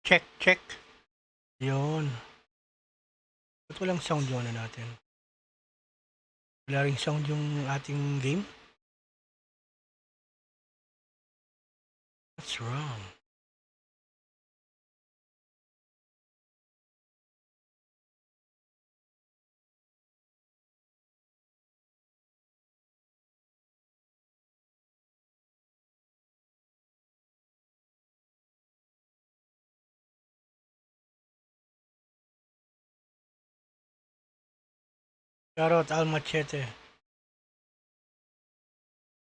Check, check. Yun. Ba't walang sound yung ano natin? Wala ring sound yung ating game? What's wrong? Charot, Al Machete.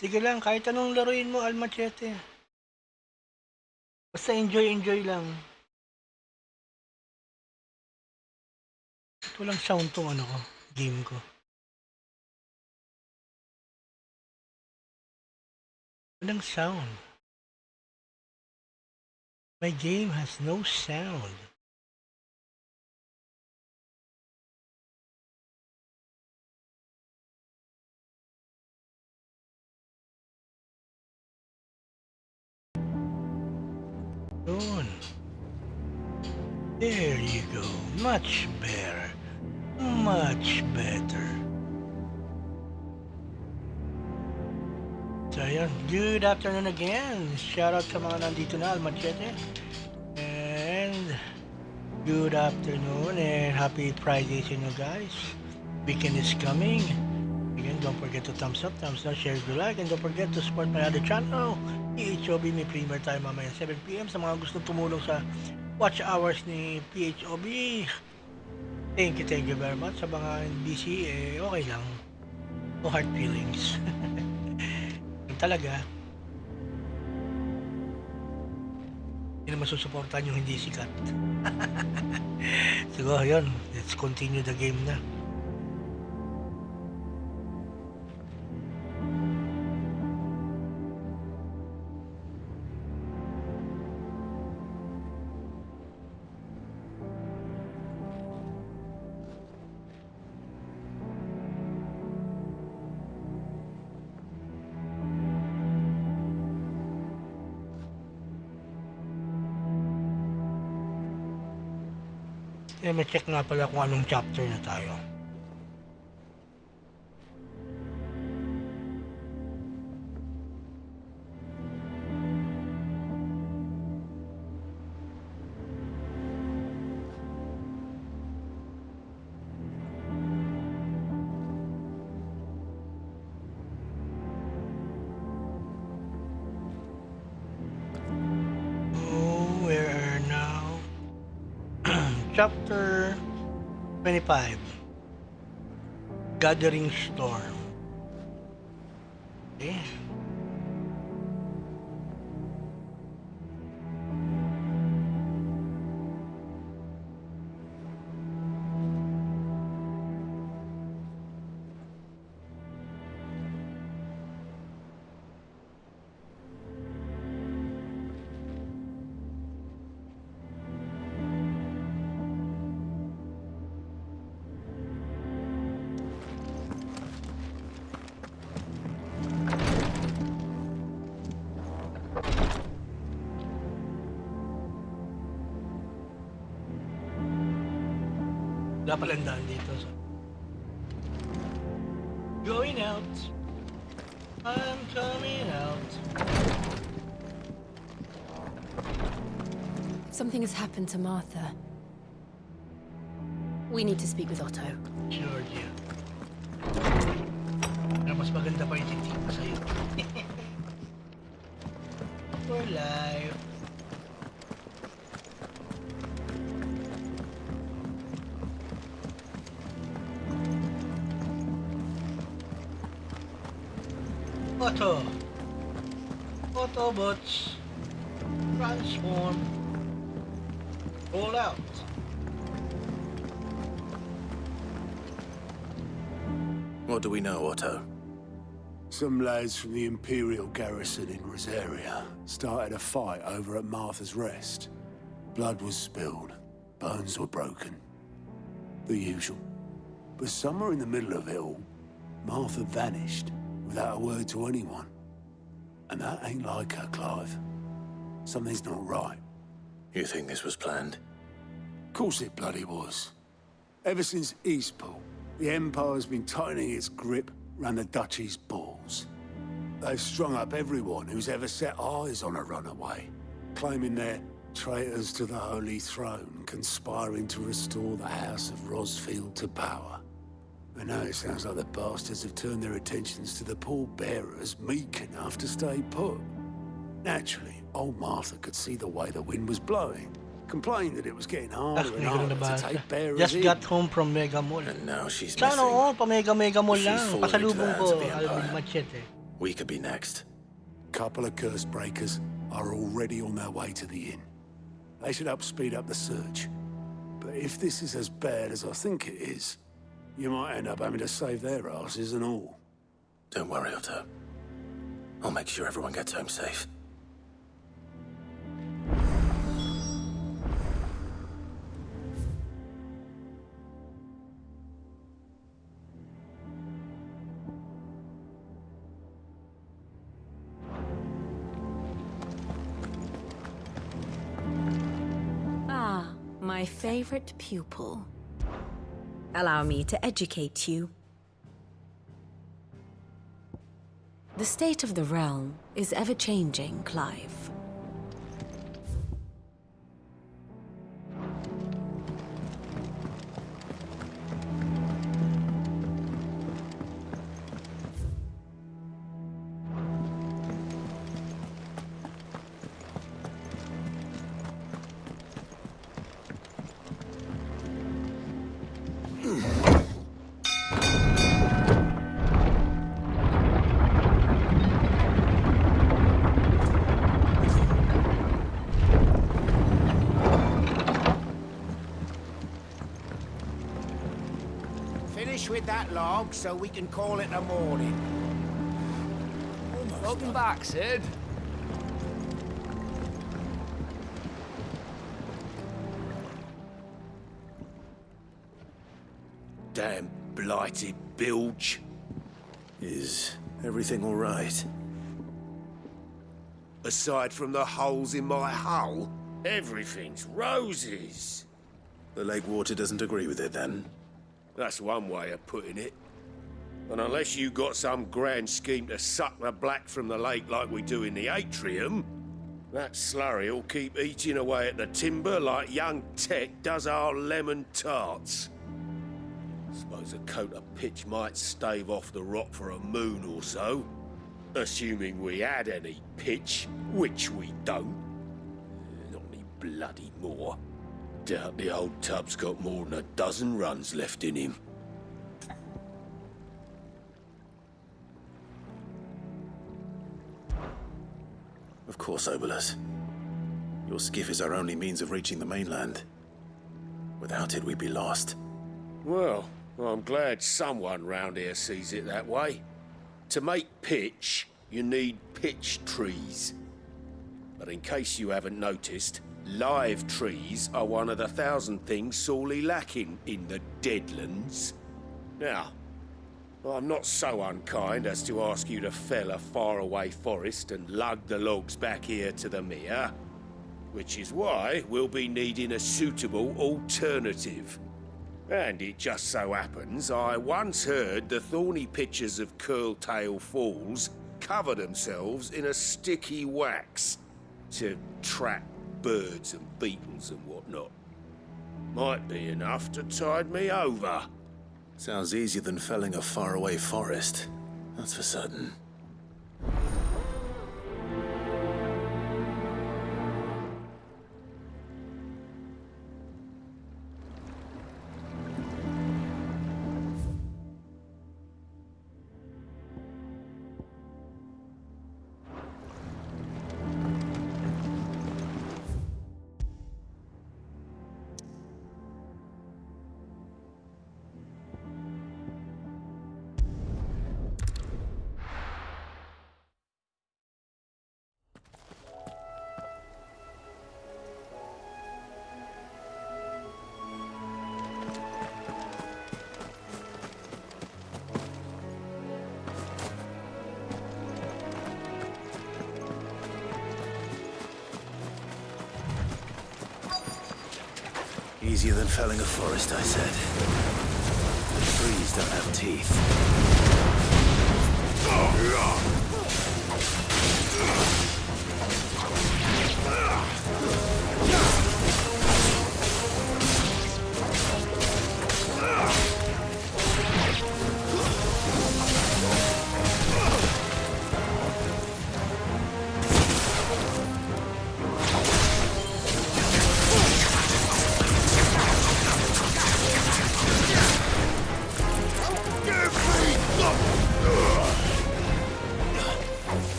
Sige lang, kahit anong laruin mo, Al Machete. Basta enjoy lang. Ba't walang sound tong ano ko, game ko? Walang sound. My game has no sound. Yun. There you go. Much better. Much better. So yun, good afternoon again. Shout out sa mga nandito na, Al Machete. And good afternoon and happy Friday to you guys. Weekend is coming. Again, don't forget to thumbs up, thumbs down, share, do like, and don't forget to support my other channel. PHOB, may premiere tayo mamaya 7 PM sa mga gusto tumulong sa watch hours ni PHOB. Thank you very much. Sa mga busy, okay lang. No hard feelings. Talaga. Hindi naman susuportahan yung hindi sikat. So, yun. Let's continue the game na. May check nga pala kung anong chapter na tayo. Chapter 25, Gathering Storm. Okay. Wala palang daan dito. So. Going out. I'm coming out. Something has happened to Martha. We need to speak with Otto. Georgia. Pero mas maganda pa yung titik ko sa'yo. For life. Otto. Autobots. Transform. Roll out. What do we know, Otto? Some lads from the Imperial garrison in Rosaria started a fight over at Martha's Rest. Blood was spilled, bones were broken. The usual. But somewhere in the middle of it all, Martha vanished without a word to anyone. And that ain't like her, Clive. Something's not right. You think this was planned? Of course it bloody was. Ever since Eastport, the Empire's been tightening its grip round the Duchy's balls. They've strung up everyone who's ever set eyes on a runaway, claiming they're traitors to the Holy Throne, conspiring to restore the House of Rosfield to power. And now it sounds like the bastards have turned their attentions to the pallbearers meek enough to stay put. Naturally, old Martha could see the way the wind was blowing, complained that it was getting harder and Hindi ko na harder to nabasa. take bearers Just in. got home from Mega Mall. And now she's Sana missing. oo, pa Mega Mall If she's lang. fallen into the Pasalubong hands ko, of the Alvin Empire. Machete. We could be next. Couple of curse breakers are already on their way to the inn. They should help speed up the search. But if this is as bad as I think it is, you might end up having to save their asses and all. Don't worry, Otto. I'll make sure everyone gets home safe. Ah, my favorite pupil. Allow me to educate you. The state of the realm is ever-changing, Clive. Finish with that log so we can call it a morning. Welcome back, Sid. Damn blighted bilge. Is everything all right? Aside from the holes in my hull, everything's roses. The lake water doesn't agree with it, then? That's one way of putting it. And unless you got some grand scheme to suck the black from the lake like we do in the atrium, that slurry'll keep eating away at the timber like young Tech does our lemon tarts. Suppose a coat of pitch might stave off the rot for a moon or so. Assuming we had any pitch, which we don't. Not any bloody more. Doubt the old tub's got more than a dozen runs left in him. Of course, Obolus. Your skiff is our only means of reaching the mainland. Without it, we'd be lost. Well, I'm glad someone round here sees it that way. To make pitch, you need pitch trees. But in case you haven't noticed, live trees are one of the 1,000 things sorely lacking in the Deadlands. Now, I'm not so unkind as to ask you to fell a faraway forest and lug the logs back here to the mere, which is why we'll be needing a suitable alternative. And it just so happens I once heard the thorny pitchers of Curltail Falls cover themselves in a sticky wax to trap birds and beetles and whatnot. Might be enough to tide me over. Sounds easier than felling a faraway forest. That's for certain. Easier than felling a forest, I said. The trees don't have teeth.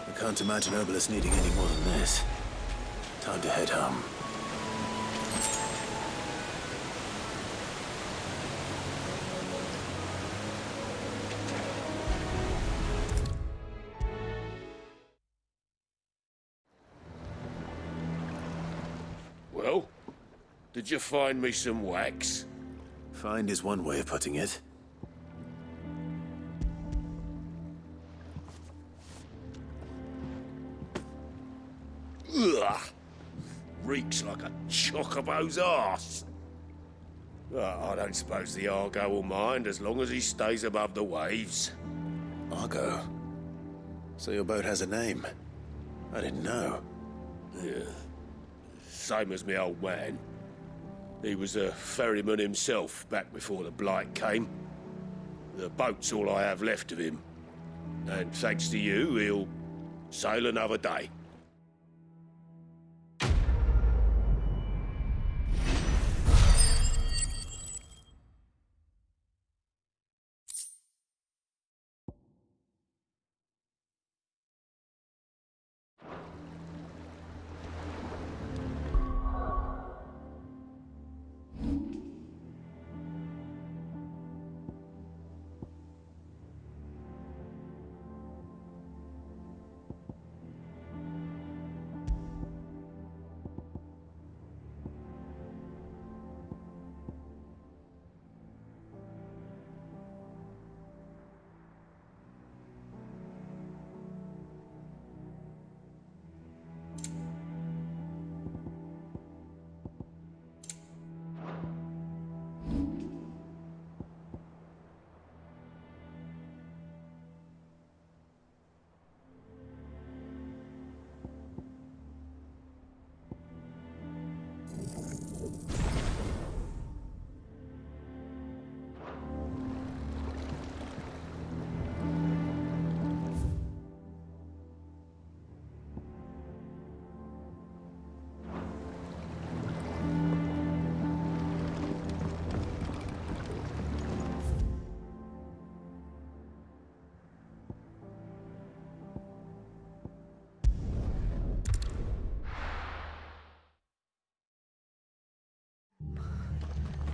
I can't imagine Obelus needing any more than this. Time to head home. Well, did you find me some wax? Find is one way of putting it. Ugh! Reeks like a chocobo's arse. I don't suppose the Argo will mind as long as he stays above the waves. Argo? So your boat has a name? I didn't know. Yeah. Same as me old man. He was a ferryman himself back before the Blight came. The boat's all I have left of him. And thanks to you, he'll sail another day.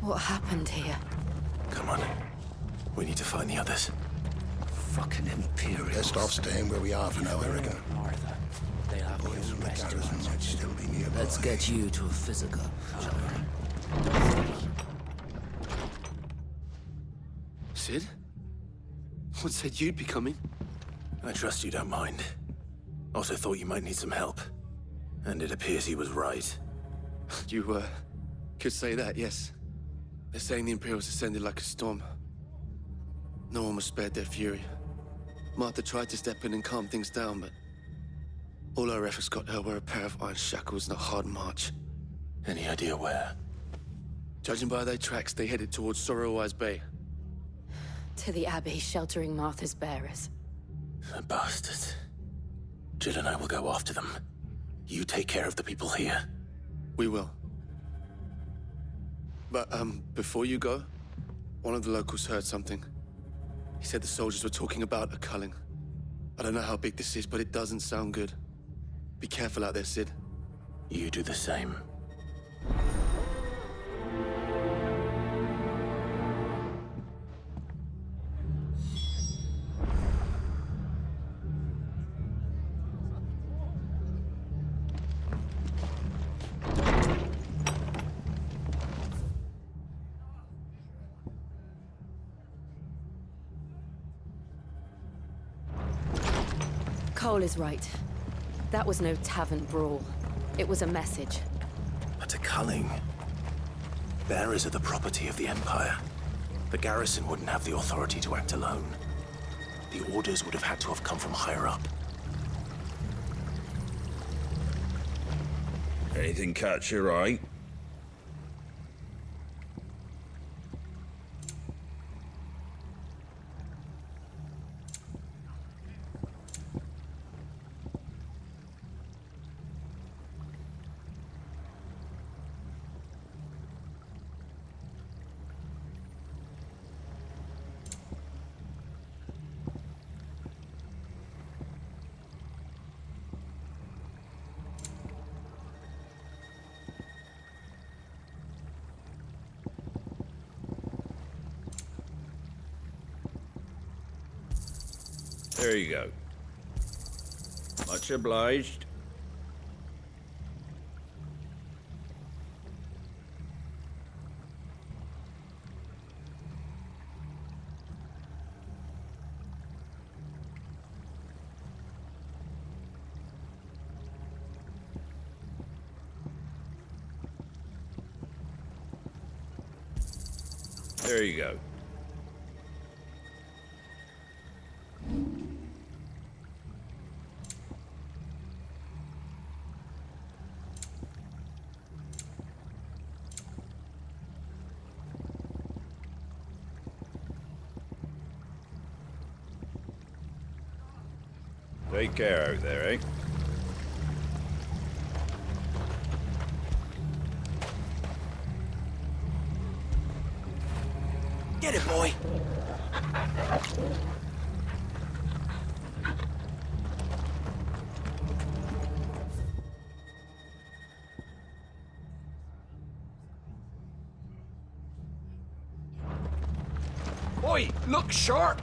What happened here? Come on. We need to find the others. Fucking Imperials. Best off staying where we are for now, I reckon. Martha. They'll have Boys you from the arrested. garrison might still be nearby. Let's get you to a physical, shall we? Sid? What said you'd be coming? I trust you don't mind. Also thought you might need some help. And it appears he was right. You, could say that, yes. They're saying the Imperials descended like a storm. No one was spared their fury. Martha tried to step in and calm things down, but all our efforts got her were a pair of iron shackles and a hard march. Any idea where? Judging by their tracks, they headed towards Sorrowwise Bay. To the Abbey sheltering Martha's bearers. The bastards. Jill and I will go after them. You take care of the people here. We will. But, before you go, one of the locals heard something. He said the soldiers were talking about a culling. I don't know how big this is, but it doesn't sound good. Be careful out there, Sid. You do the same. Cole is right. That was no tavern brawl. It was a message. But to Culling, bearers are the property of the Empire. The garrison wouldn't have the authority to act alone. The orders would have had to have come from higher up. Anything catch your eye? There you go. Much obliged. There you go. Take care out there, eh? Get it, boy! Oi, look sharp!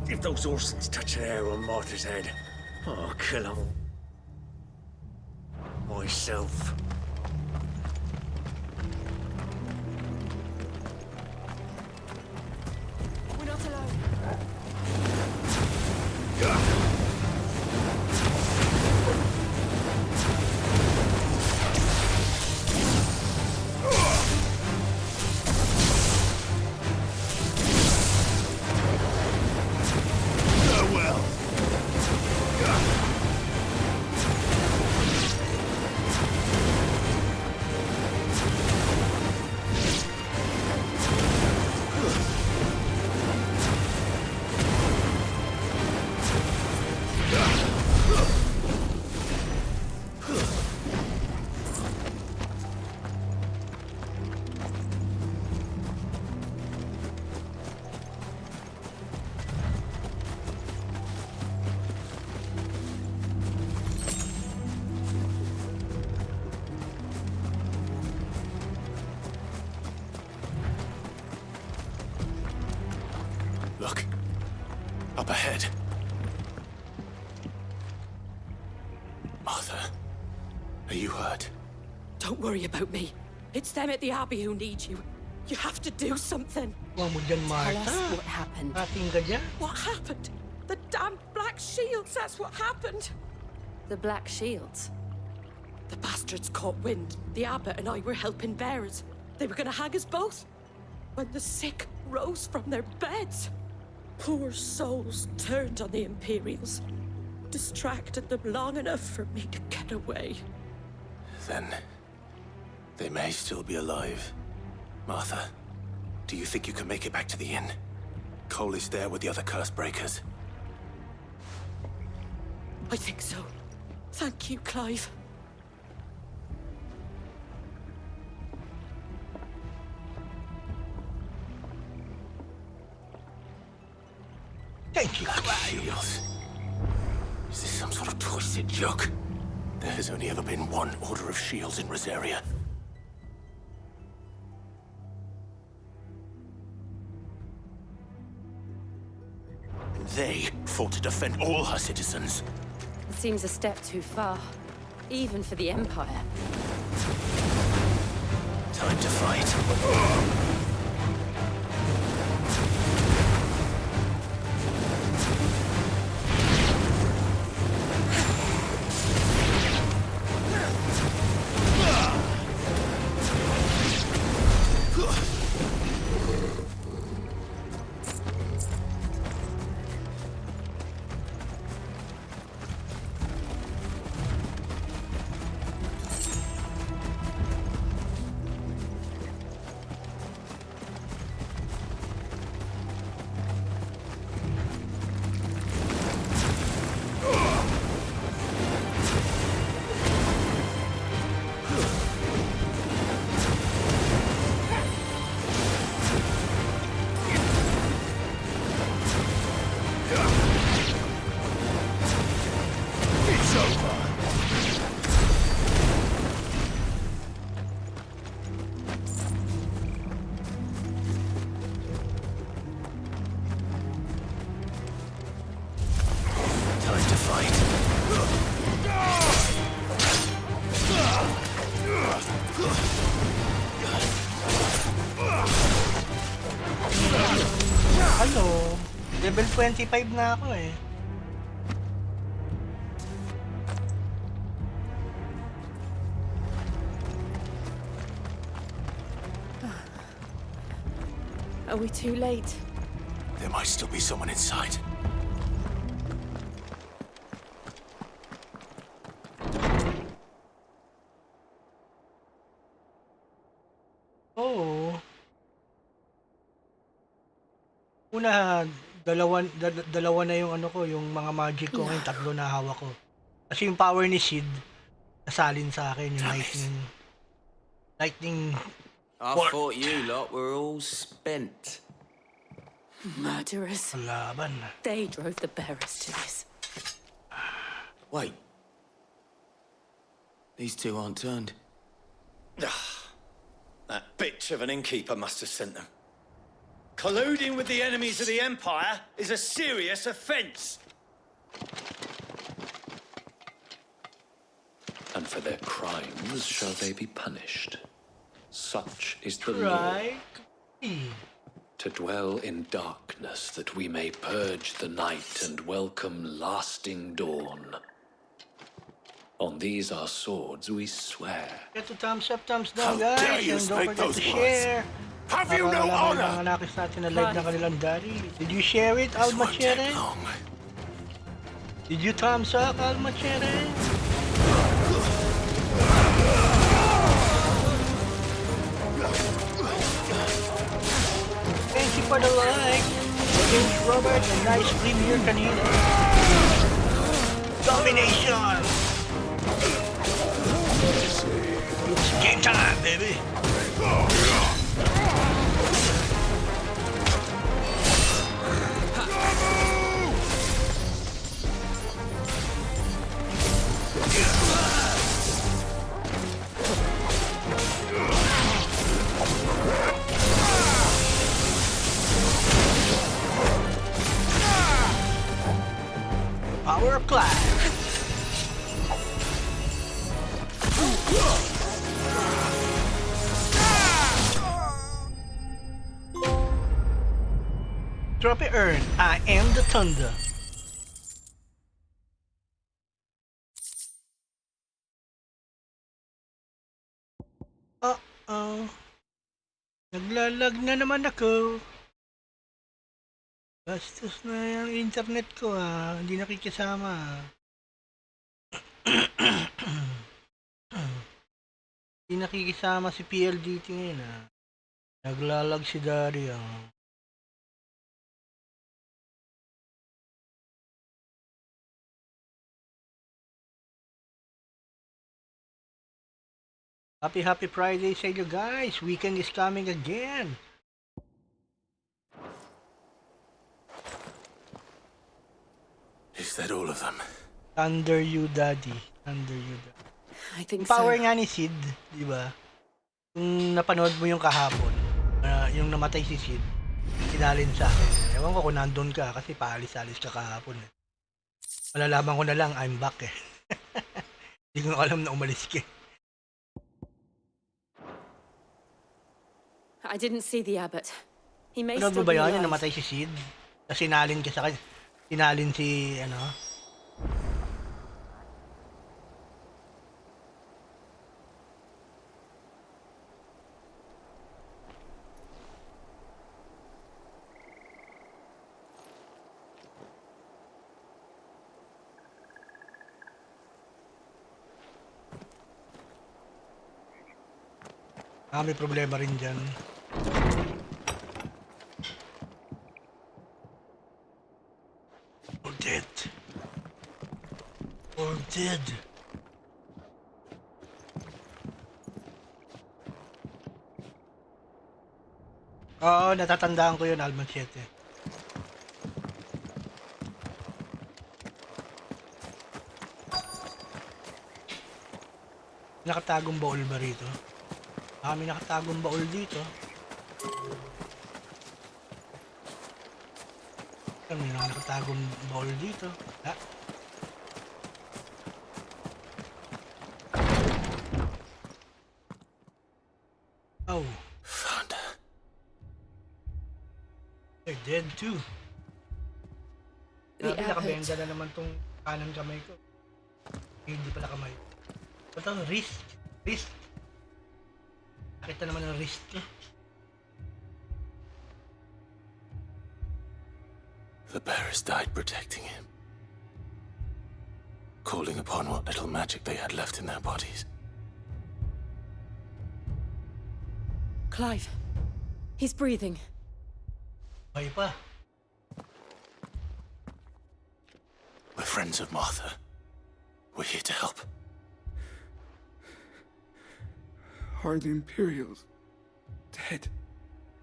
If those horses touch an arrow on Martha's head, I'll kill them myself. We're not alone. Look. Up ahead. Martha, are you hurt? Don't worry about me. It's them at the Abbey who need you. You have to do something. Huwag mo dyan, Tell Martha. us what happened. Ating ka dyan. What happened? The damn Black Shields, that's what happened. The Black Shields? The bastards caught wind. The abbot and I were helping bearers. They were gonna hang us both. When the sick rose from their beds, poor souls turned on the Imperials. Distracted them long enough for me to get away. Then they may still be alive. Martha, do you think you can make it back to the inn? Cole is there with the other curse breakers. I think so. Thank you, Clive. Thank you. Black Shields. Is this some sort of twisted joke? There has only ever been one Order of Shields in Rosaria. And they fought to defend all her citizens. It seems a step too far, even for the Empire. Time to fight. Ano? Level 25 na ako eh. Are we too late? There might still be someone inside. Oo. Una, dalawa na yung ano ko, yung mga magic ko ngayon, tatlo na hawak ko. Kasi yung power ni Sid, nasalin sa akin, yung lightning. I thought you lot were all spent. Murderers. Laban. They drove the bearers to this. Wait. These two aren't turned. That bitch of an innkeeper must have sent them. Colluding with the enemies of the Empire is a serious offense. And for their crimes shall they be punished. Such is the law. To dwell in darkness that we may purge the night and welcome lasting dawn. On these our swords we swear. Get to thumbs up, thumbs down, guys, and don't forget to share. Have you no honor? Mga nakis natin na live ng kanilang daddy. Did you share it, Alma Chere? Did you thumbs up, Alma Chere? Thank you for the like. James Robert, a nice premiere kanina. Domination! It's game time, baby! Power of Clash. Trophy earned. I am the Thunder. Uh-oh. Naglalag na naman ako. Bastos na yung internet ko hindi nakikisama. Hindi nakikisama si PLDT ngayon Naglalag si Daddy Happy Friday sa inyo guys. Weekend is coming again. Is that all of them? Thunder you, Daddy. Under you. I think Power so. nga ni Sid, di ba? Kung napanood mo yung kahapon, yung namatay si Sid, sinalin sa akin. Ewan ko kung nandun ka kasi paalis-alis ka kahapon. Malalaman ko na lang, I'm back eh. Hindi ko alam na umalis ka. I didn't see the abbot. He may Panood mo still ba be yun, yung alive. namatay si Sid? Kasi sinalin ka sa kanya. Sinalin si, may problema rin dyan. Or dead. Or dead. Oo, natatandaan ko yun, Alman 7. Nakatagong baul ba rito? May nakatagong baul dito. May nakatagong baul dito. Oh. Found her. They're dead too. Grabe, nakabenga na naman tong kanan kamay ko. Hindi pala kamay. Ito, wrist. Wrist. Nakita naman ang wrist niya. The bearers died protecting him, calling upon what little magic they had left in their bodies. Clive. He's breathing. Buhay pa. We're friends of Martha. We're here to help. Are the Imperials dead?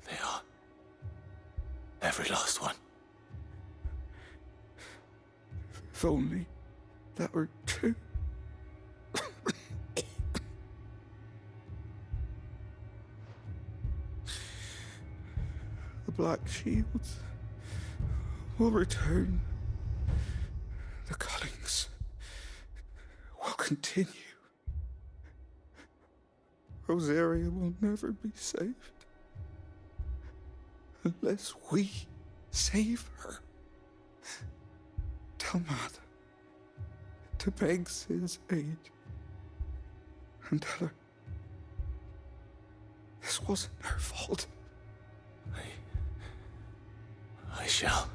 They are. Every last one. If only that were true. The Black Shields will return. The cullings will continue. Rosaria will never be saved unless we save her. Tell Martha to beg Sid's aid and tell her this wasn't her fault. I shall.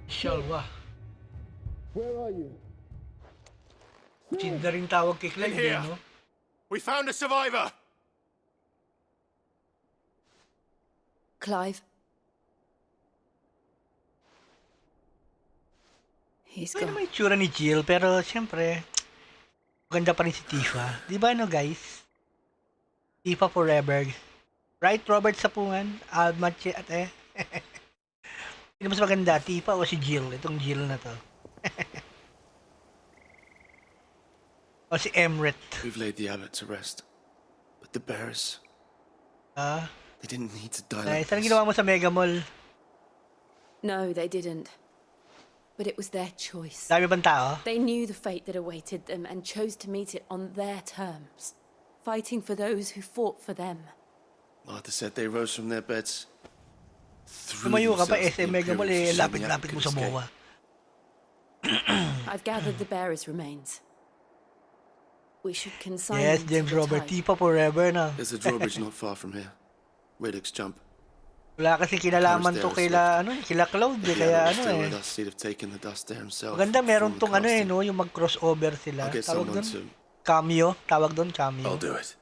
Shalwa. Where are you? Sid na rin tawag kay Clive, here. no? We found a survivor! Clive. He's May gone. naman itsura ni Jill, pero siyempre, maganda pa rin si Tifa. Di ba guys? Tifa forever. Right, Robert Sapungan? Almache at Sino mas maganda, Tifa o si Jill? Itong Jill na to. O si Emret. We've laid the abbot to rest, but the bearers, they didn't need to die like Saan this. ginawa mo sa Mega Mall? No, they didn't. But it was their choice. Dami bang tao? They knew the fate that awaited them and chose to meet it on their terms, fighting for those who fought for them. Martha said they rose from their beds. Tumayo ka pa, SM Mega Mall, lapit-lapit mo sa escape. buwa. I've gathered the bearers' remains. We should consign Yes, them James to the Robert, tide. Tifa forever na. There's a drawbridge not far from here. Radix jump. Wala kasi kinalaman to kila Cloud If the kaya abbot was still with eh. us, he'd have taken the dust there himself. Maganda meron from the tong casting. no, yung mag-crossover sila. I'll get Tawag someone doon? to... Cameo. Tawag doon, cameo. I'll do it.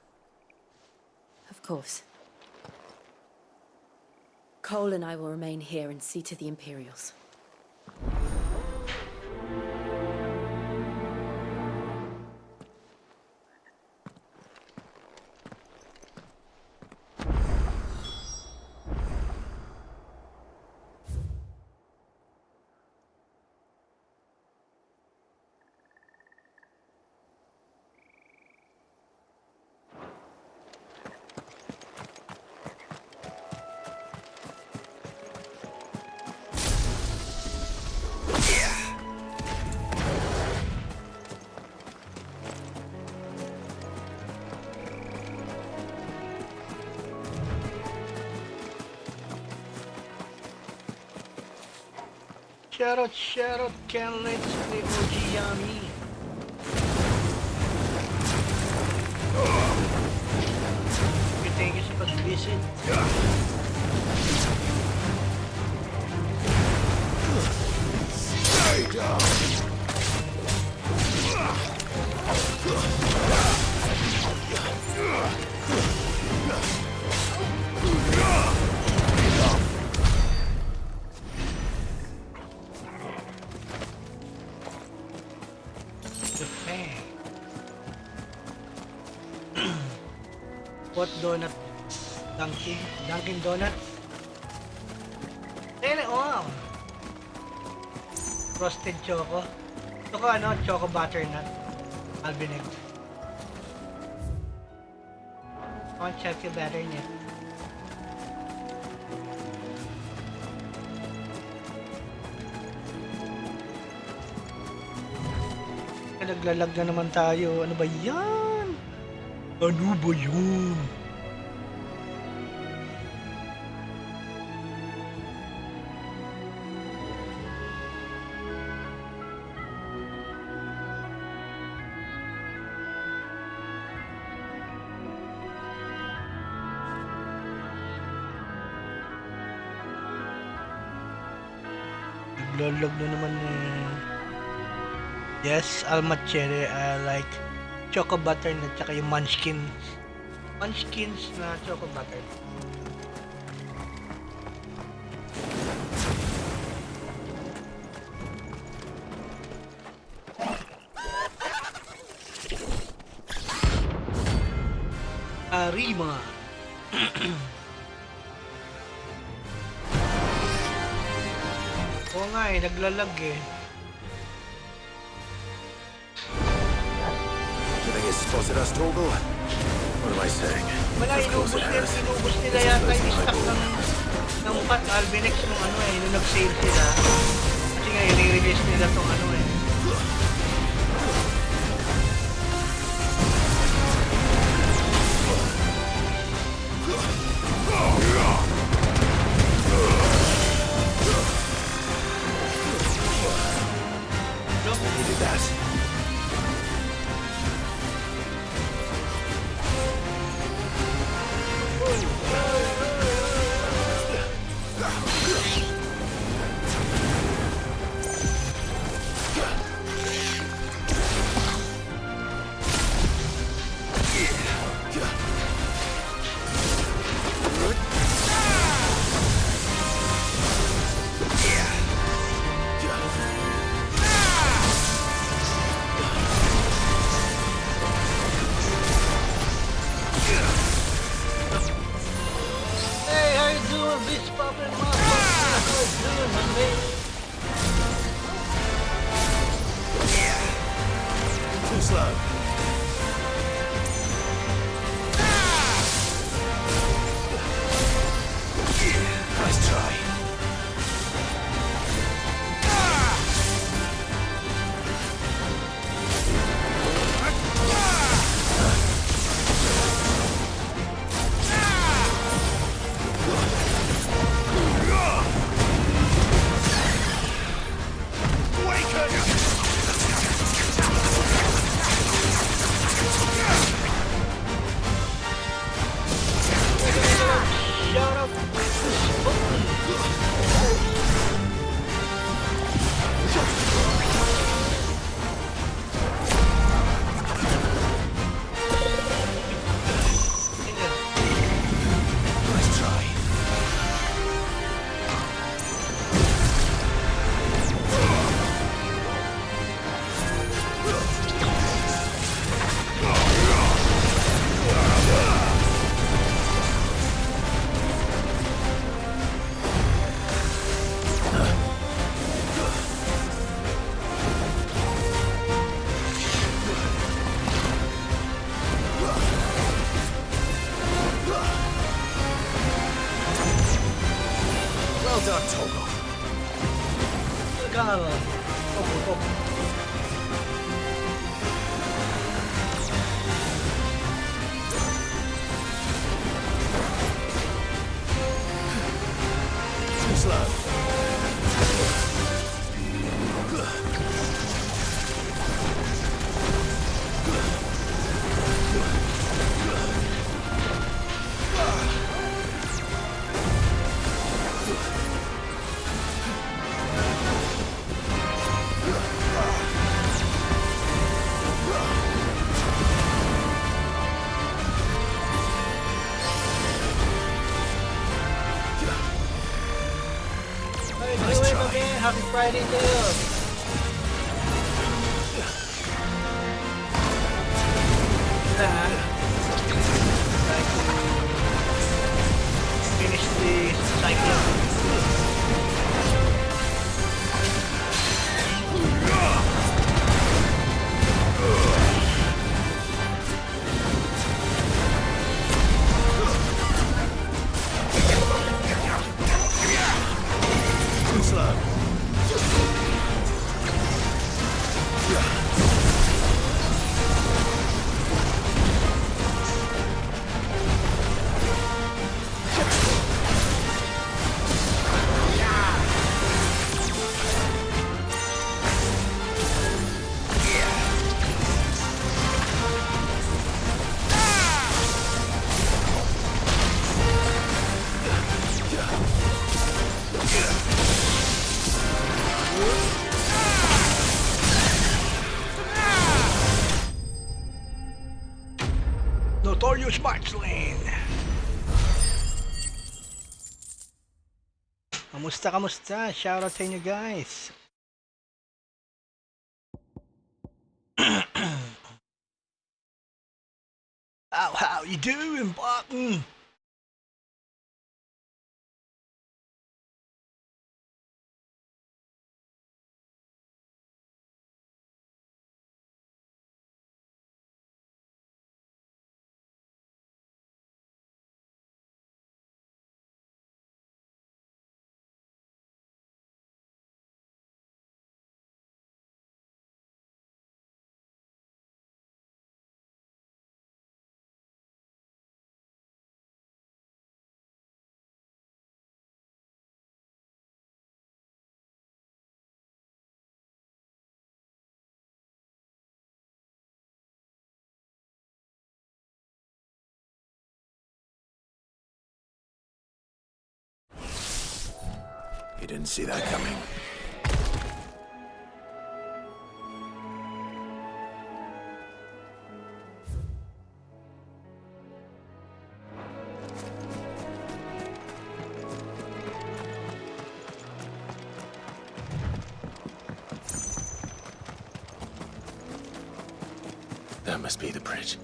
Of course. Cole and I will remain here and see to the Imperials. shout out, Ken, let's play OG Yami. Thank you sa pag-visit. What donut? Dunkin Donut? Ayun, oh! Frosted choco. Ito ko ano, choco butternut. Albinex. On check yung better niya. Naglalag na naman tayo. Ano ba yan? Ano ba yun? Naglalag na naman eh. Yes, almachere, I like choco butter na tsaka yung munchkins. Munchkins na choco butter. Arima. Oo nga eh, naglalag eh. Spotted us, Torgal? What am I saying? Wala, inubos nila yata yung stock ng Pat Albinex nung ano eh, nung nag-sale sila. Kasi nga, i-release nila tong ano eh. You did that. Happy Friday to you! Finish the cycle. Too slow. Notorious Marksling! Kamusta? Shoutout sa inyo guys! How you doing, Barton? You didn't see that coming. That must be the bridge.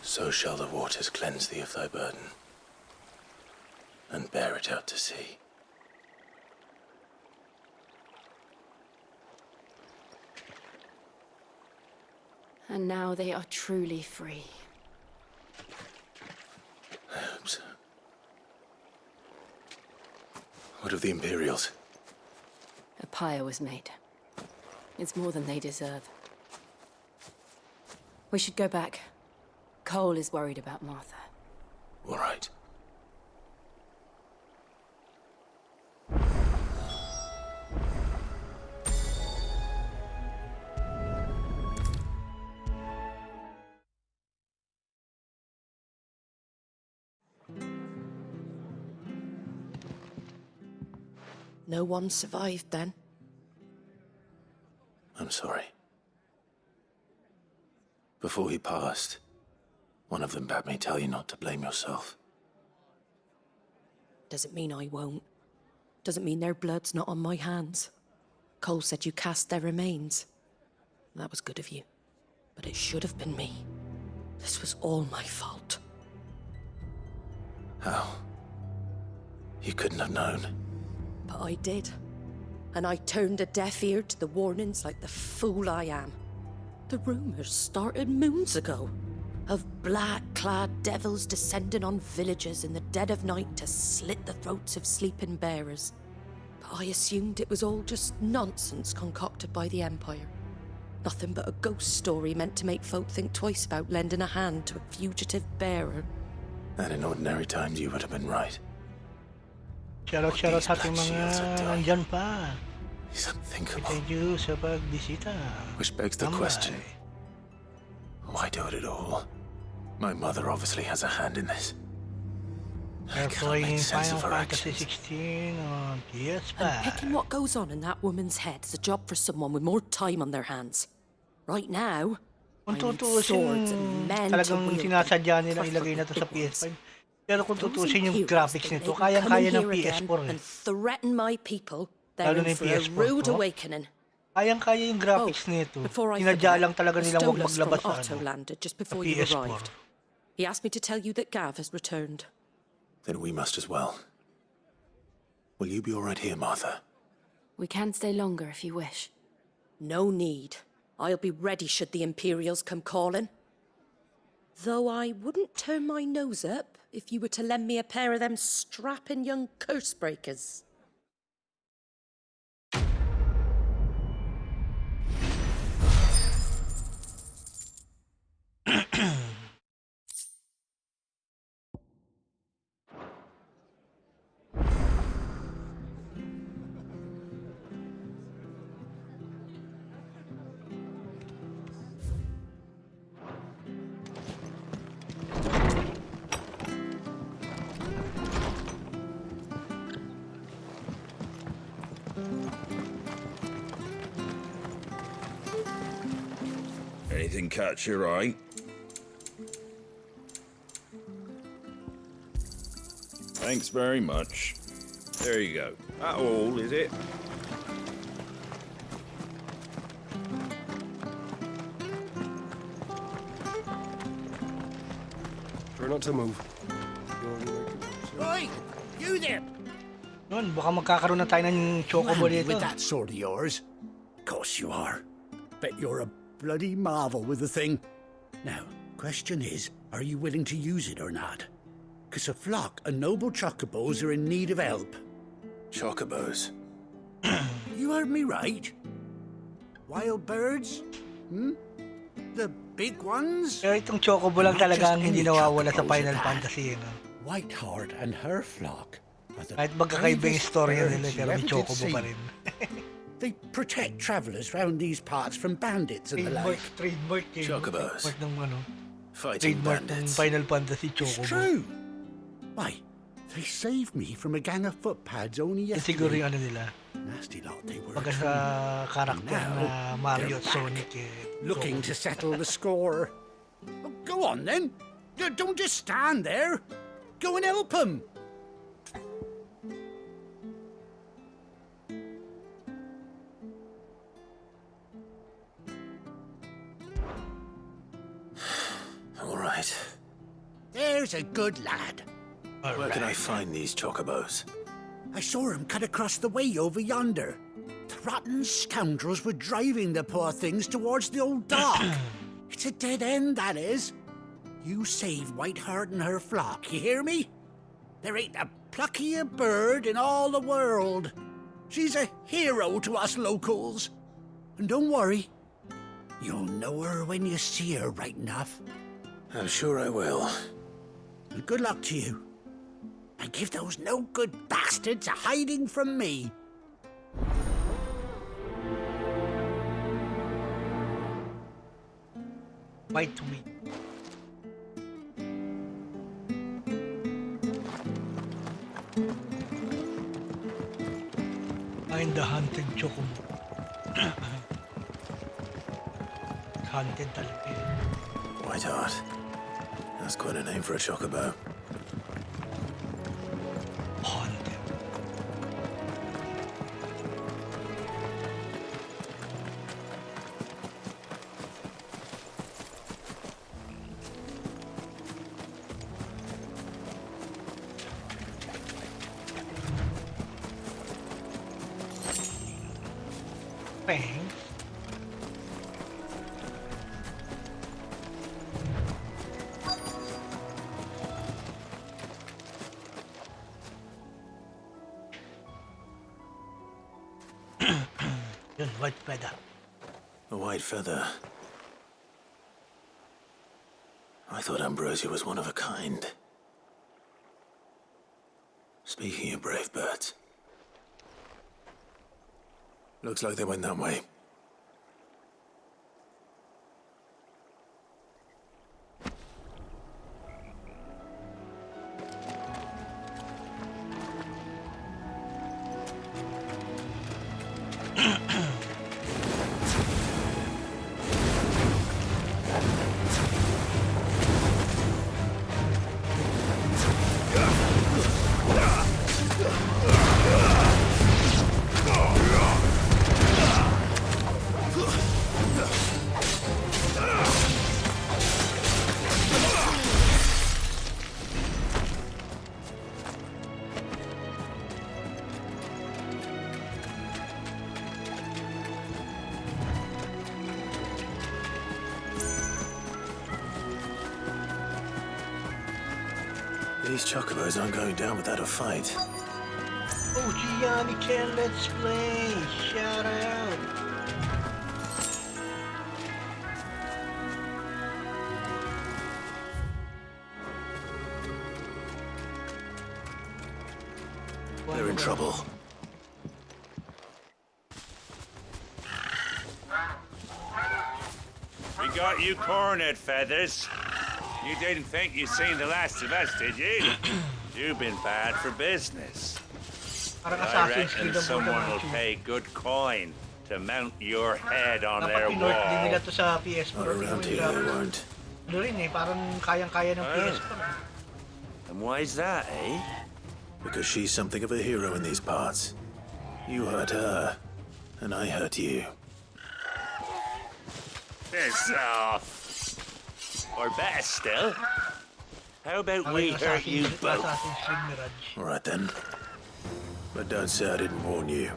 So shall the waters cleanse thee of thy burden, and bear it out to sea. And now they are truly free. I hope so. What of the Imperials? A pyre was made. It's more than they deserve. We should go back. Cole is worried about Martha. All right. No one survived then? I'm sorry. Before he passed, one of them bade me tell you not to blame yourself. Doesn't mean I won't. Doesn't mean their blood's not on my hands. Cole said you cast their remains. That was good of you. But it should have been me. This was all my fault. How? You couldn't have known. But I did. And I turned a deaf ear to the warnings like the fool I am. The rumors started moons ago. Of black-clad devils descending on villages in the dead of night to slit the throats of sleeping bearers. But I assumed it was all just nonsense concocted by the Empire. Nothing but a ghost story meant to make folk think twice about lending a hand to a fugitive bearer. And in ordinary times you would have been right. shoutout sa ating mga nandyan pa. It's unthinkable. Thank you sa pagbisita. Which begs the question, why do it at all? My mother obviously has a hand in this. They're playing Final Fantasy 16 on PS5. And picking what goes on in that woman's head is a job for someone with more time on their hands. Right now, Kung I need tutuusin, swords and men to talagang wield them, sinasadya nilang ilagay preferably na to sa big ones. PS5. Pero kung Those tutuusin yung Imperials graphics think nito, they can come kayang-kaya in ng here again PS4 eh. and threaten my people. Lalo They're na in yung for a PS4 rude Pro. awakening. Kayang-kaya yung graphics nito. Before I Sinadya forget, lang talaga a nilang huwag Stolas maglabas from sa Otto landed just sa before you PS4. arrived. He asked me to tell you that Gav has returned. Then we must as well. Will you be all right here, Martha? We can stay longer if you wish. No need. I'll be ready should the Imperials come calling. Though I wouldn't turn my nose up if you were to lend me a pair of them strapping young curse breakers. Anything catch your eye? Thanks very much. There you go. That all, is it? Try not to move. Oi! You there! Yun, baka magkakaroon na tayo ng chocobo Handy dito. with that sword of yours. Course you are. Bet you're a bloody marvel with the thing. Now, question is, are you willing to use it or not? 'Cause a flock of noble chocobos are in need of help. Chocobos? You heard me right. Wild birds? The big ones? Pero itong chocobo lang talaga ang hindi nawawala sa Final Fantasy. No? Whiteheart and her flock are the Kahit magkakaiba yung storya nila, birds you pero may ever did chocobo see. pa rin. They protect travelers round these parts from bandits and the like. Trademark eh. Chocobos. Trademark ng ano. Fighting Trademark ng bandits. Final Fantasy chocobo. It's true. Why, they saved me from a gang of footpads only Yan siguro yesterday. yung ano nila. Nasty lot they were. Pagka sa karakter na Mario at Sonic eh. Looking to settle the score. Well, go on then. Don't just stand there. Go and help them. All right. There's a good lad. Where can I find these chocobos? I saw him cut across the way over yonder. The rotten scoundrels were driving the poor things towards the old dock. It's a dead end, that is. You save Whiteheart and her flock, you hear me? There ain't a pluckier bird in all the world. She's a hero to us locals. And don't worry, you'll know her when you see her right enough. I'm sure I will. And good luck to you. And give those no-good bastards a hiding from me. Fight me. Find the hunted chocobo. Hunted talaga eh. Whiteheart. That's quite a name for a chocobo. Hunted. Thanks. Yun, white feather. A white feather. I thought Ambrosia was one of a kind. Speaking of brave birds, looks like they went that way. These chocobos aren't going down without a fight. Oh, Gianni can let's play. Shout out. They're in trouble. We got you cornered, Feathers. You didn't think you'd seen the last of us, did you? You've been bad for business. I reckon someone will pay good coin to mount your head on their Din nila wall. to sa PS4. Not around here, they won't. Ano rin eh, parang kayang-kaya ng PS4. And why's that, eh? Because she's something of a hero in these parts. You hurt her, and I hurt you. Piss off. Or better still, how about we hurt you both? All right then. But don't say I didn't warn you.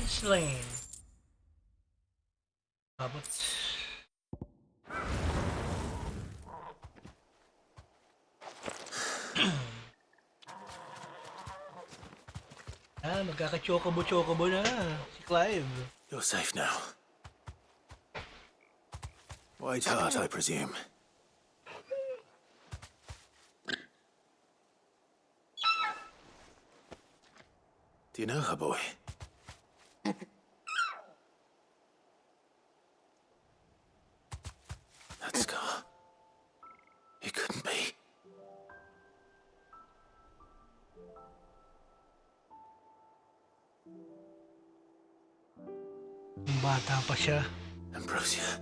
Slain. Abot. Magkaka-chocobo na si Clive. You're safe now. White heart, I presume. Do you know her, boy? That scar. It couldn't be. Bata pa siya. Ambrosia.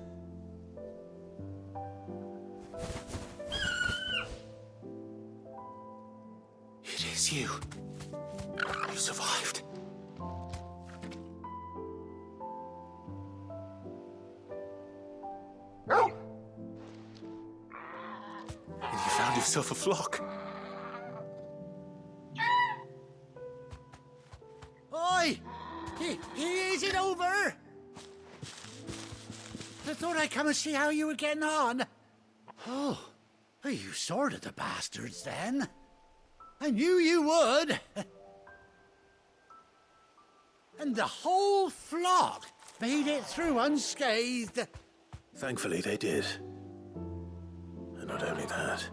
It is you. You've survived. And you found yourself a flock. Oi! Is it over? I thought I'd come and see how you were getting on. Oh, you sorted the bastards then. I knew you would. And the whole flock made it through unscathed. Thankfully, they did. And not only that.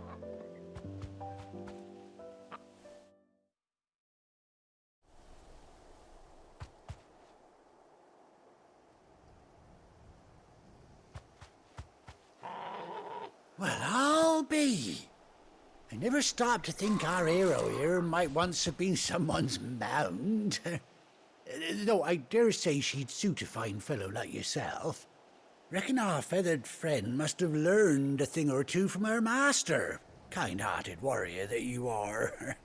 Well, I'll be. I never stopped to think our hero here might once have been someone's mound. Though I dare say she'd suit a fine fellow like yourself. Reckon our feathered friend must have learned a thing or two from her master. Kind-hearted warrior that you are.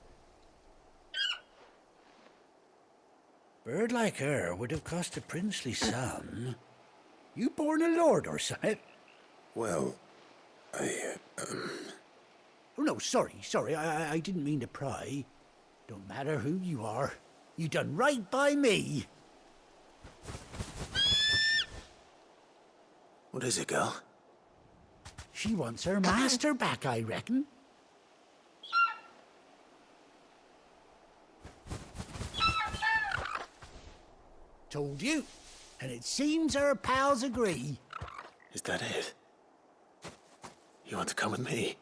Bird like her would have cost a princely sum. You born a lord or something? Well, Oh, no, sorry. I didn't mean to pry. Don't matter who you are. You done right by me. What is it, girl? She wants her master back, I reckon. Told you. And it seems her pals agree. Is that it? You want to come with me?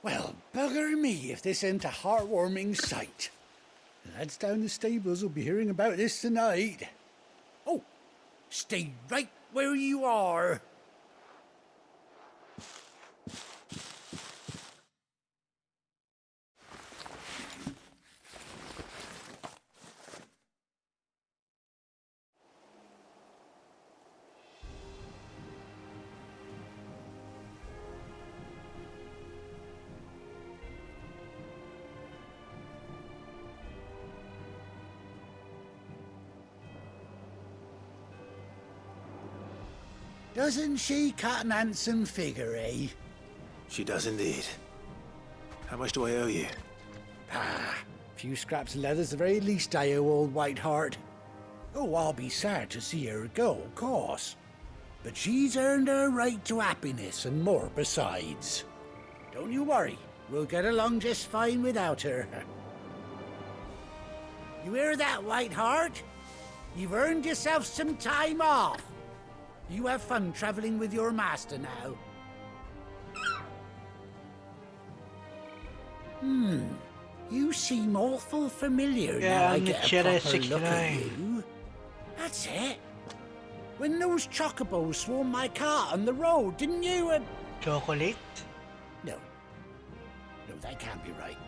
Well, bugger me if this ain't a heartwarming sight. The lads down the stables will be hearing about this tonight. Oh, stay right where you are. Doesn't she cut an handsome figure, eh? She does indeed. How much do I owe you? A few scraps of leather's the very least I owe old Whiteheart. Oh, I'll be sad to see her go, of course. But she's earned her right to happiness and more besides. Don't you worry, we'll get along just fine without her. You hear that, Whiteheart? You've earned yourself some time off. You have fun traveling with your master now. You seem awful familiar now I get a proper look at you. That's it. When those chocobos swarmed my car on the road, didn't you? Chocolate? No, that can't be right.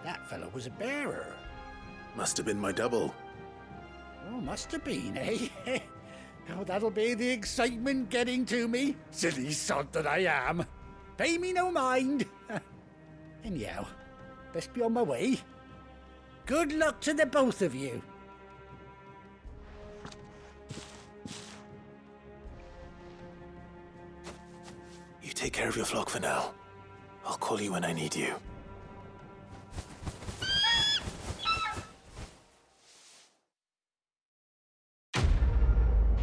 That fellow was a bearer. Must have been my double. Oh, must have been, eh? Oh, that'll be the excitement getting to me. Silly sod that I am. Pay me no mind. Anyhow, best be on my way. Good luck to the both of you. You take care of your flock for now. I'll call you when I need you.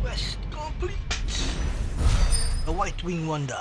Quest complete. The White Wing Wonder.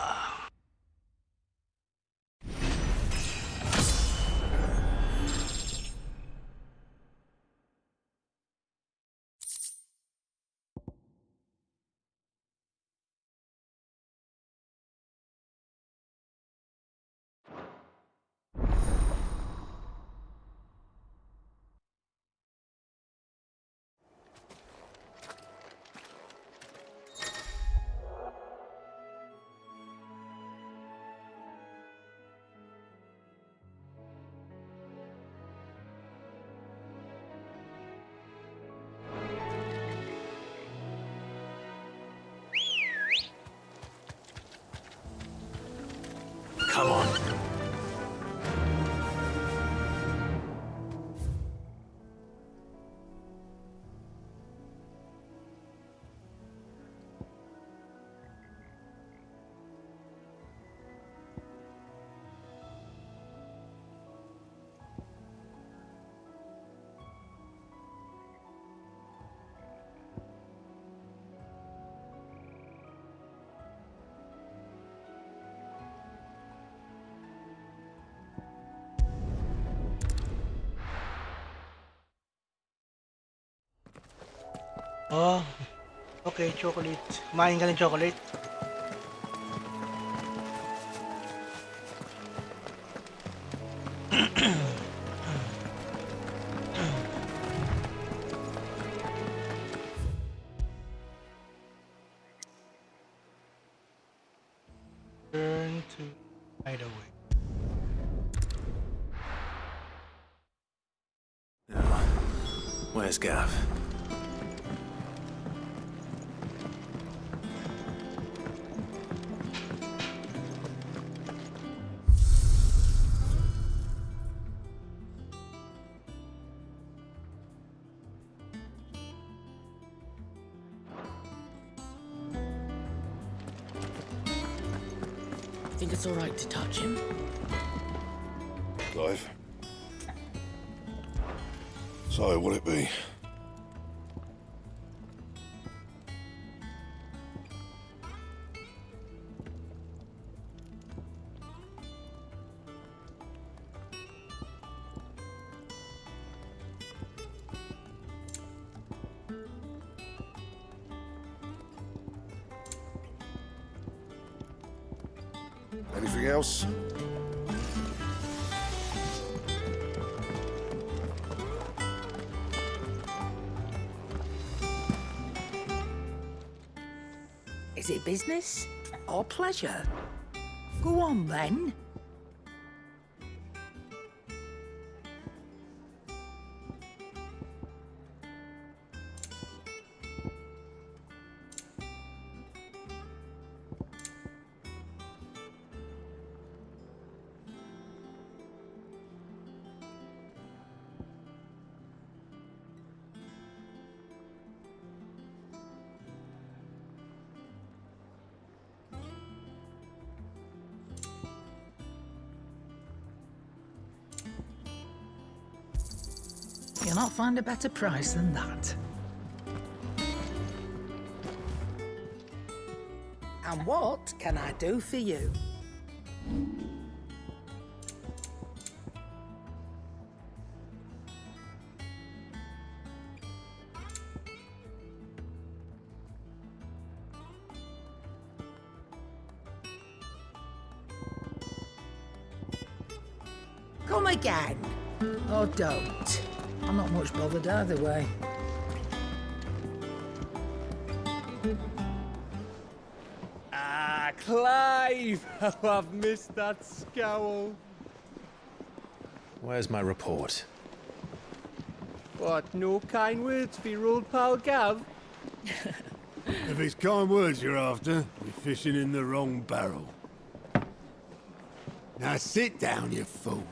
Oh, okay, chocolate. Kumain ka ng chocolate. Turn to hideaway. Now, where's Gav? Think it's all right to touch him? Clive. So, will it be? Anything else? Is it business or pleasure? Go on then. You'll not find a better price than that. And what can I do for you? Come again. Or don't. I'm not much bothered either way. Ah, Clive! Oh, I've missed that scowl. Where's my report? What, no kind words for your old pal Gav? If it's kind words you're after, you're fishing in the wrong barrel. Now sit down, you fool.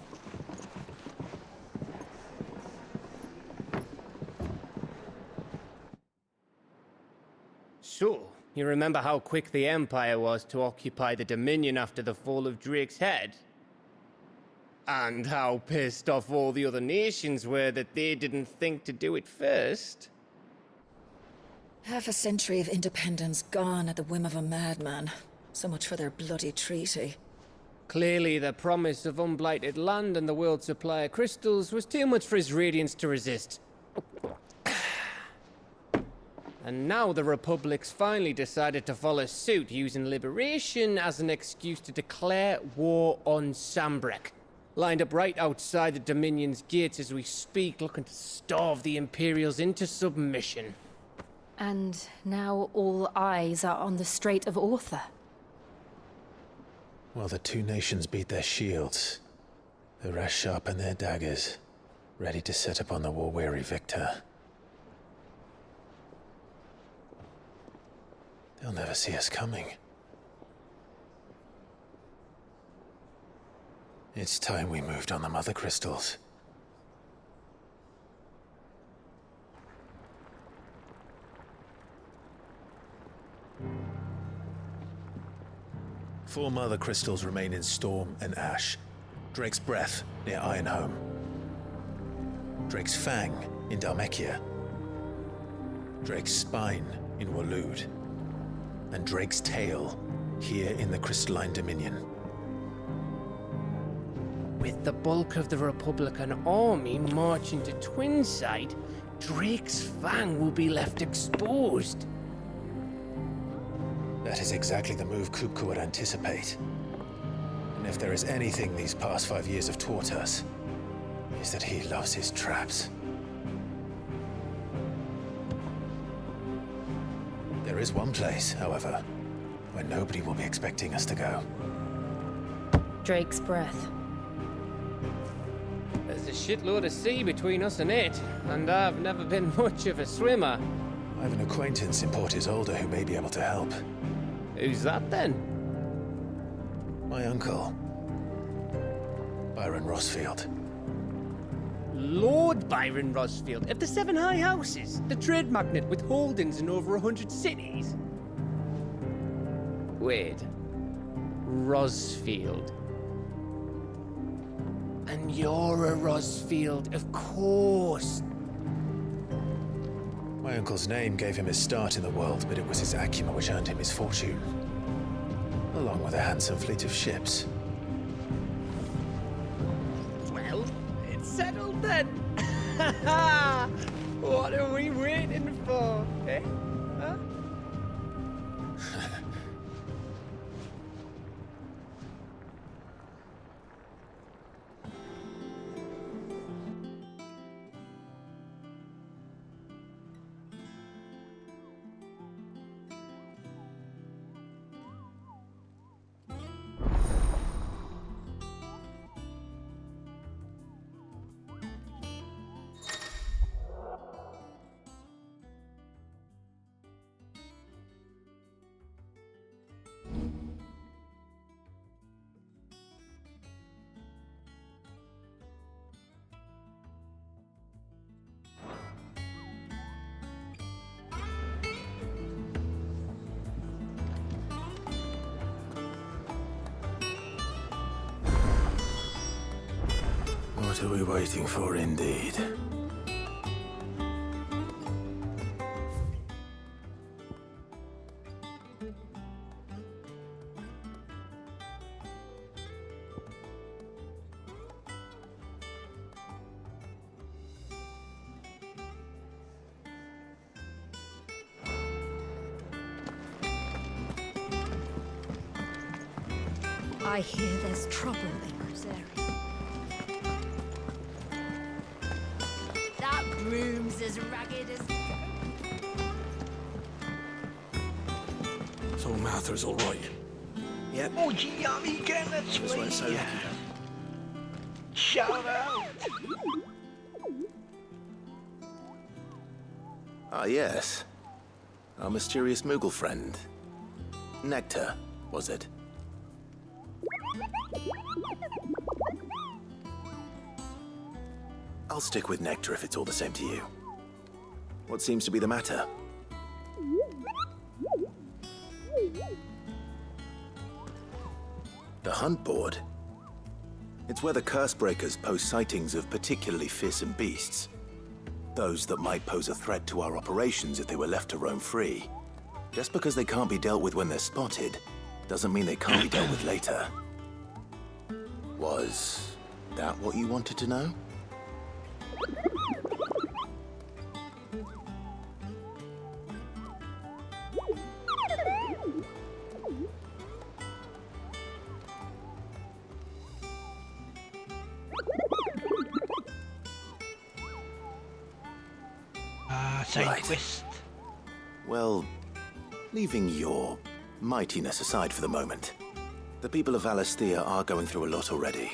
So, you remember how quick the Empire was to occupy the Dominion after the fall of Drake's head? And how pissed off all the other nations were that they didn't think to do it first? Half a century of independence gone at the whim of a madman. So much for their bloody treaty. Clearly, the promise of unblighted land and the world's supply of crystals was too much for his radiance to resist. And now the Republic's finally decided to follow suit, using liberation as an excuse to declare war on Sambrek. Lined up right outside the Dominion's gates as we speak, looking to starve the Imperials into submission. And now all eyes are on the Strait of Author. Well, the two nations beat their shields. The rest sharpen their daggers, ready to set upon the war-weary victor. They'll never see us coming. It's time we moved on the mother crystals. Four mother crystals remain in Storm and Ash. Drake's Breath near Ironhome. Drake's Fang in Dhalmekia. Drake's Spine in Waloed. And Drake's Tail here in the Crystalline Dominion. With the bulk of the Republican army marching to Twinside, Drake's fang will be left exposed. That is exactly the move Kupka would anticipate. And if there is anything these past 5 years have taught us, is that he loves his traps. There is one place, however, where nobody will be expecting us to go. Drake's breath. There's a shitload of sea between us and it, and I've never been much of a swimmer. I have an acquaintance in Port Isolde who may be able to help. Who's that then? My uncle, Byron Rossfield. Lord Byron Rossfield of the Seven High Houses, the trade magnate with holdings in over 100 cities. Wait, Rossfield. And you're a Rossfield, of course. My uncle's name gave him his start in the world, but it was his acumen which earned him his fortune, along with a handsome fleet of ships. Well, it's settled then. What are we waiting for, eh? Huh? What are we waiting for, indeed? I hear there's trouble in Rosaria. That broom's as ragged as... So Martha's all right. Yep. Oh, gee, again, that's That's why it's so lucky. Shout out! Ah, yes. Our mysterious Moogle friend. Nectar, was it? I'll stick with Nectar if it's all the same to you. What seems to be the matter? The hunt board? It's where the Cursebreakers post sightings of particularly fearsome beasts. Those that might pose a threat to our operations if they were left to roam free. Just because they can't be dealt with when they're spotted, doesn't mean they can't be dealt with later. Was that what you wanted to know? Side quest. Well, leaving your mightiness aside for the moment, the people of Alastia are going through a lot already.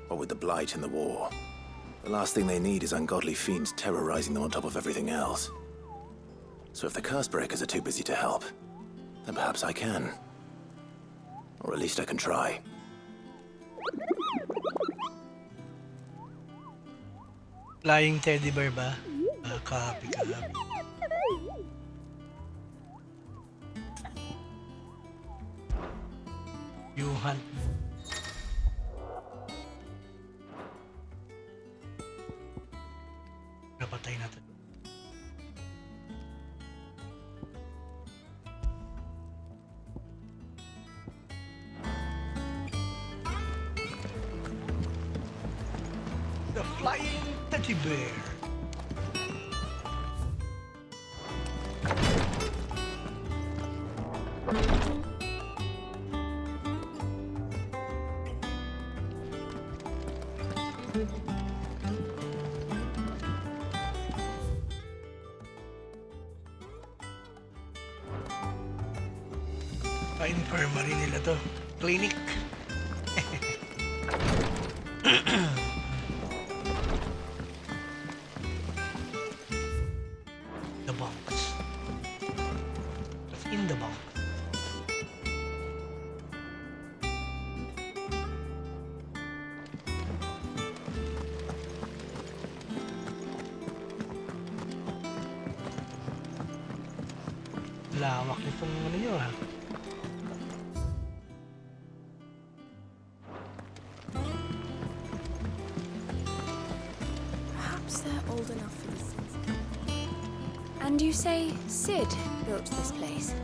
What with the Blight and the war. The last thing they need is ungodly fiends terrorizing them on top of everything else. So if the Cursebreakers are too busy to help, then perhaps I can. Or at least I can try. Flying teddy bear ba? Copy. You hunt. Napatay natin. The flying teddy bear. Pa-infirmary nila to. Clinic. The box. What's in the box? Lawak nitong ano nyo ha. Perhaps they're old enough for this. And you say Sid built this place?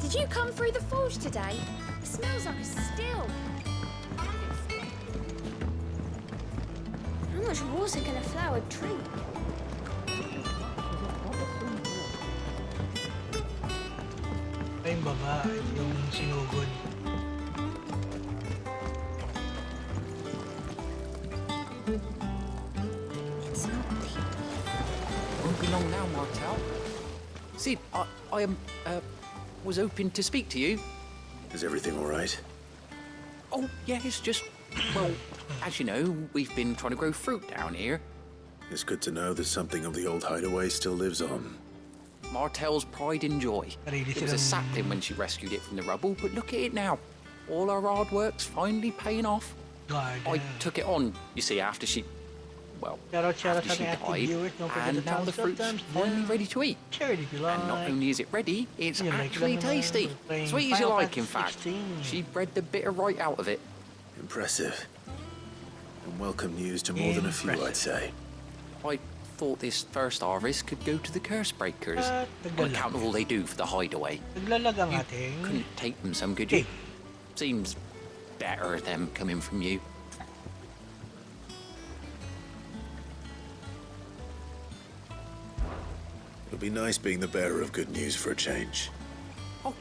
Did you come through the forge today? It smells like a still. How much water can a flower drink? Ay, yung babae, yung sinugod. It's not deep. Won't be long now, Martel. Sid, I was hoping to speak to you. Is everything all right? Oh, yeah, it's just, well, as you know, we've been trying to grow fruit down here. It's good to know that something of the old hideaway still lives on. Martel's pride and joy. It was a sapling when she rescued it from the rubble, but look at it now. All our hard work's finally paying off. I took it on, you see, after she... Well, after she died, and now the fruit's finally ready to eat. And not only is it ready, it's actually tasty. Sweet as you like, in fact. She bred the bitter right out of it. Impressive. And welcome news to more than a few, I'd say. I thought this first harvest could go to the curse breakers, on account of all they do for the hideaway. You couldn't take them some, could you? Seems better them coming from you. It'll be nice being the bearer of good news for a change. Oh,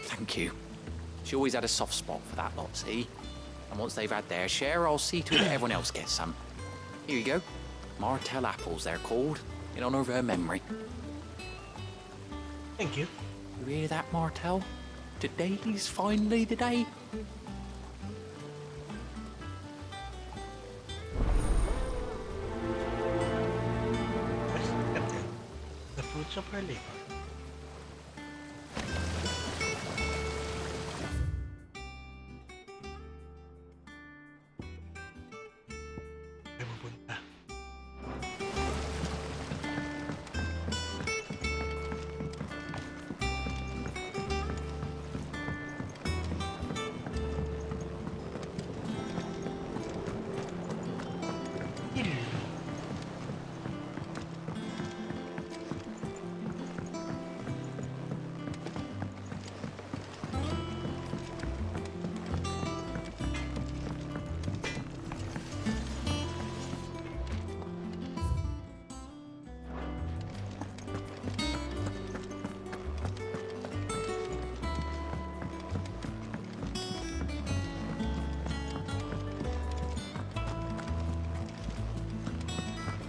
thank you. She always had a soft spot for that lot, see? And once they've had their share, I'll see to it that everyone else gets some. Here you go. Martel apples, they're called, in honor of her memory. Thank you. You hear that, Martel? Today's finally the day. The fruits of her labor.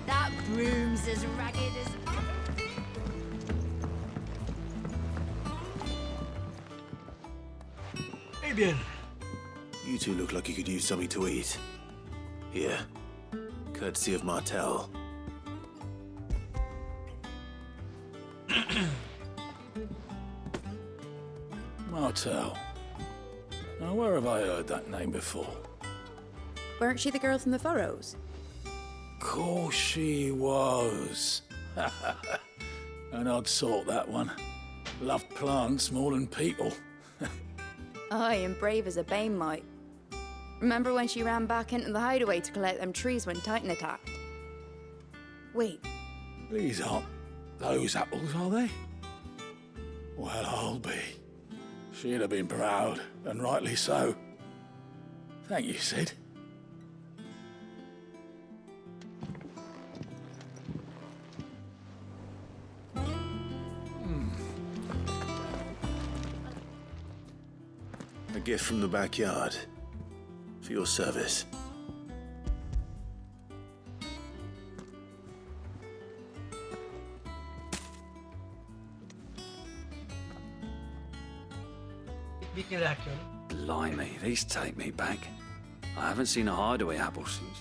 That broom's as ragged as... Hey, bien. You two look like you could use something to eat. Here. Courtesy of Martel. Martel. Now, where have I heard that name before? Weren't she the girl from the Furrows? Course she was. An odd sort, that one. Loved plants more than people. Aye, and brave as a bane might. Remember when she ran back into the hideaway to collect them trees when Titan attacked? Wait. These aren't those apples, are they? Well, I'll be. She'd have been proud, and rightly so. Thank you, Sid. A gift from the backyard. For your service. Blimey, these take me back. I haven't seen a hideaway apple since.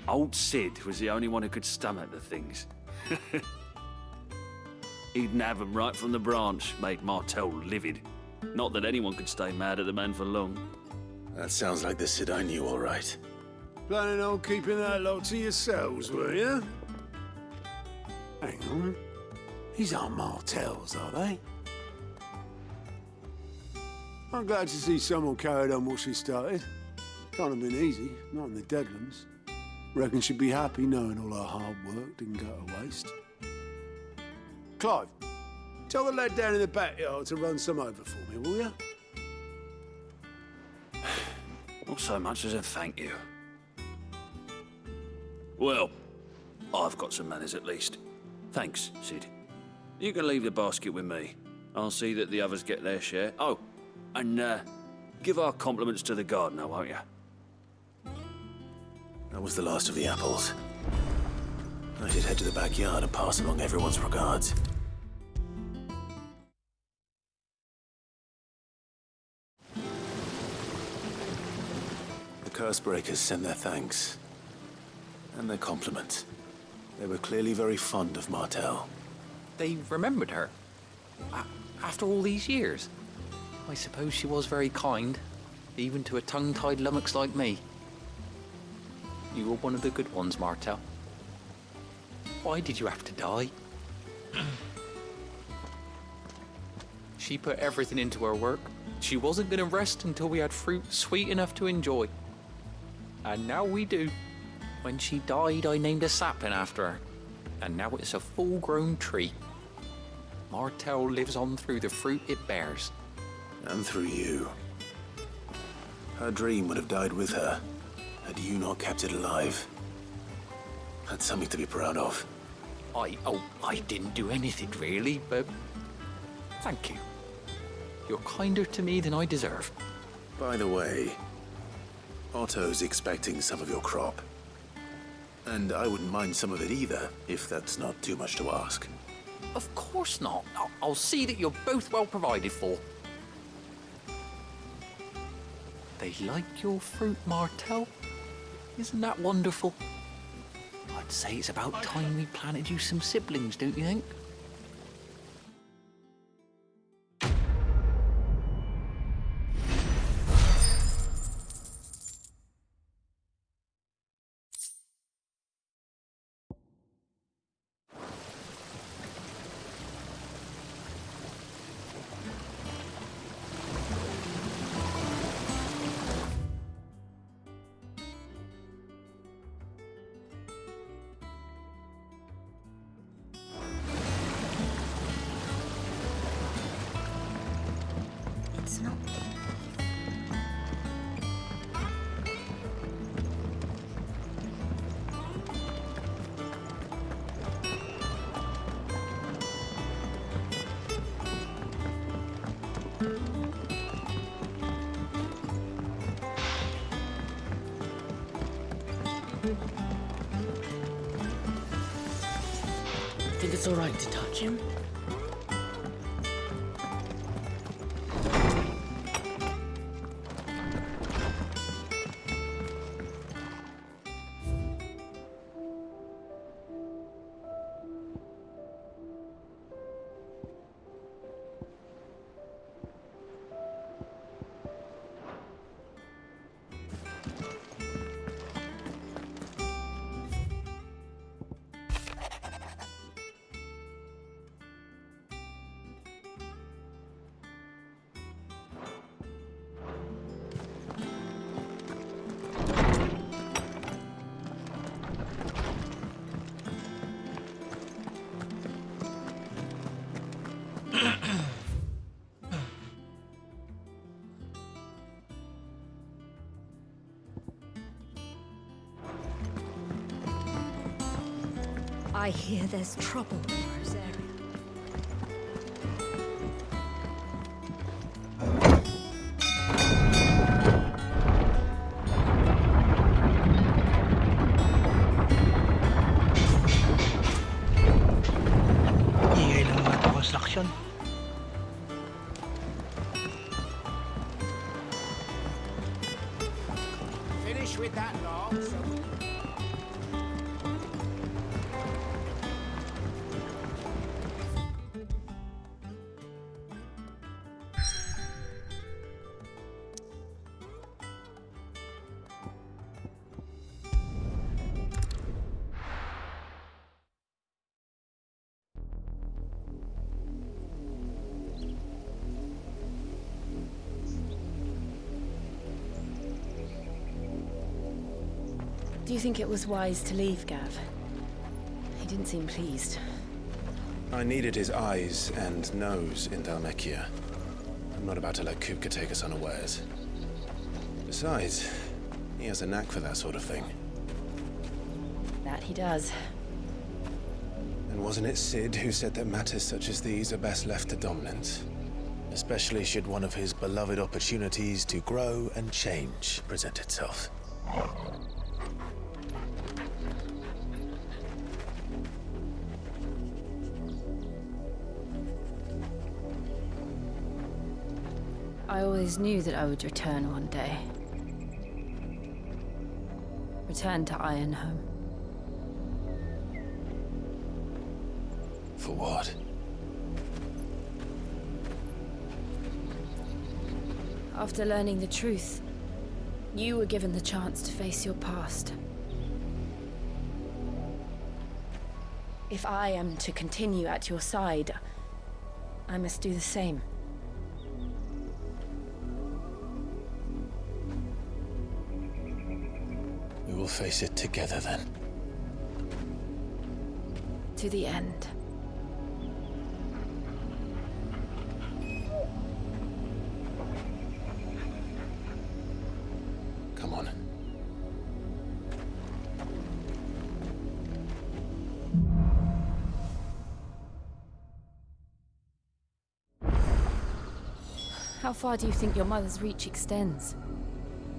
Old Sid was the only one who could stomach the things. He'd nab them right from the branch, made Martel livid. Not that anyone could stay mad at the man for long. That sounds like the Sid I knew, all right. Planning on keeping that lot to yourselves, were you? Hang on. These aren't Martels, are they? I'm glad to see someone carried on what she started. Can't have been easy, not in the Deadlands. Reckon she'd be happy knowing all her hard work didn't go to waste. Clive, tell the lad down in the backyard to run some over for me, will you? Not so much as a thank you. Well, I've got some manners at least. Thanks, Sid. You can leave the basket with me. I'll see that the others get their share. Oh, and give our compliments to the gardener, won't you? That was the last of the apples. I should head to the backyard and pass along everyone's regards. The Cursebreakers sent their thanks. And their compliments. They were clearly very fond of Martel. They remembered her? After all these years? I suppose she was very kind, even to a tongue-tied lummox like me. You were one of the good ones, Martel. Why did you have to die? She put everything into her work. She wasn't going to rest until we had fruit sweet enough to enjoy. And now we do. When she died, I named a sapling after her. And now it's a full-grown tree. Martel lives on through the fruit it bears. And through you. Her dream would have died with her, had you not kept it alive. That's something to be proud of. I didn't do anything really, but thank you. You're kinder to me than I deserve. By the way, Otto's expecting some of your crop. And I wouldn't mind some of it either, if that's not too much to ask. Of course not. I'll see that you're both well provided for. They like your fruit, Martel. Isn't that wonderful? I'd say it's about time we planted you some siblings, don't you think? It's not. Think it's all right to touch him? I hear there's trouble in Rosaria. Do you think it was wise to leave, Gav? He didn't seem pleased. I needed his eyes and nose in Dhalmekia. I'm not about to let Kupka take us unawares. Besides, he has a knack for that sort of thing. That he does. And wasn't it Sid who said that matters such as these are best left to dominance? Especially should one of his beloved opportunities to grow and change present itself. I always knew that I would return one day. Return to Ironhome. For what? After learning the truth, you were given the chance to face your past. If I am to continue at your side, I must do the same. We will face it together then. To the end. Come on. How far do you think your mother's reach extends?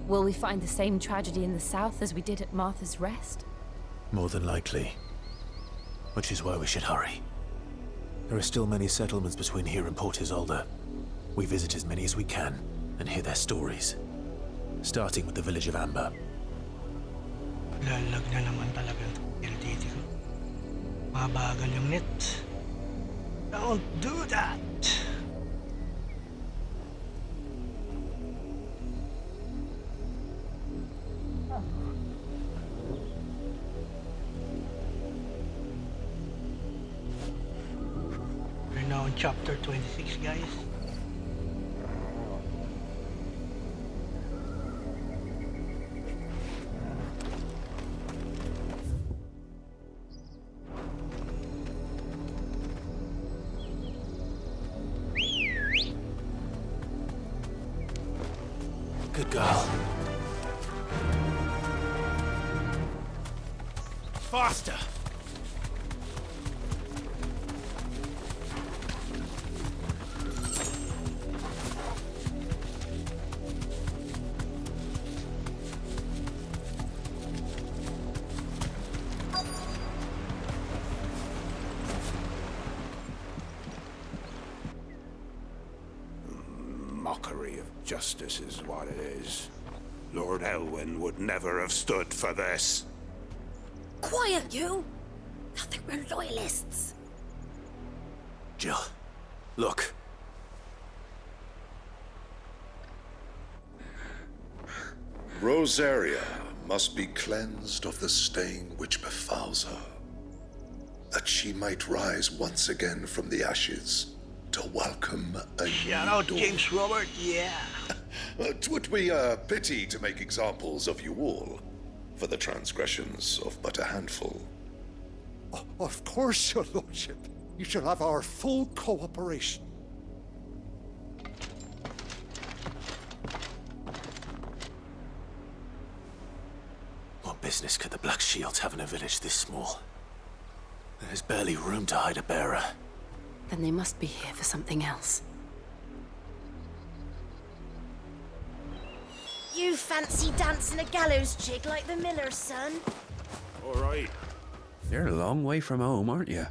Will we find the same tragedy in the south as we did at Martha's Rest? More than likely. Which is why we should hurry. There are still many settlements between here and Port Isolde. We visit as many as we can and hear their stories. Starting with the village of Amber. Lalag na naman talaga yung LTT ko. Mabagal yung net. Don't do that! We're now in chapter 26, guys. Good girl. Faster! Mockery of justice is what it is. Lord Elwyn would never have stood for this. Quiet, you! I think we're loyalists. Jill, look. Rosaria must be cleansed of the stain which befouls her, that she might rise once again from the ashes to welcome a Shout out dawn. James Robert, yeah. 'Twould be a pity to make examples of you all, for the transgressions of but a handful. Of course, your lordship. You shall have our full cooperation. What business could the Black Shields have in a village this small? There's barely room to hide a bearer. Then they must be here for something else. You fancy dancing a gallows jig like the miller's son? All right. You're a long way from home, aren't you?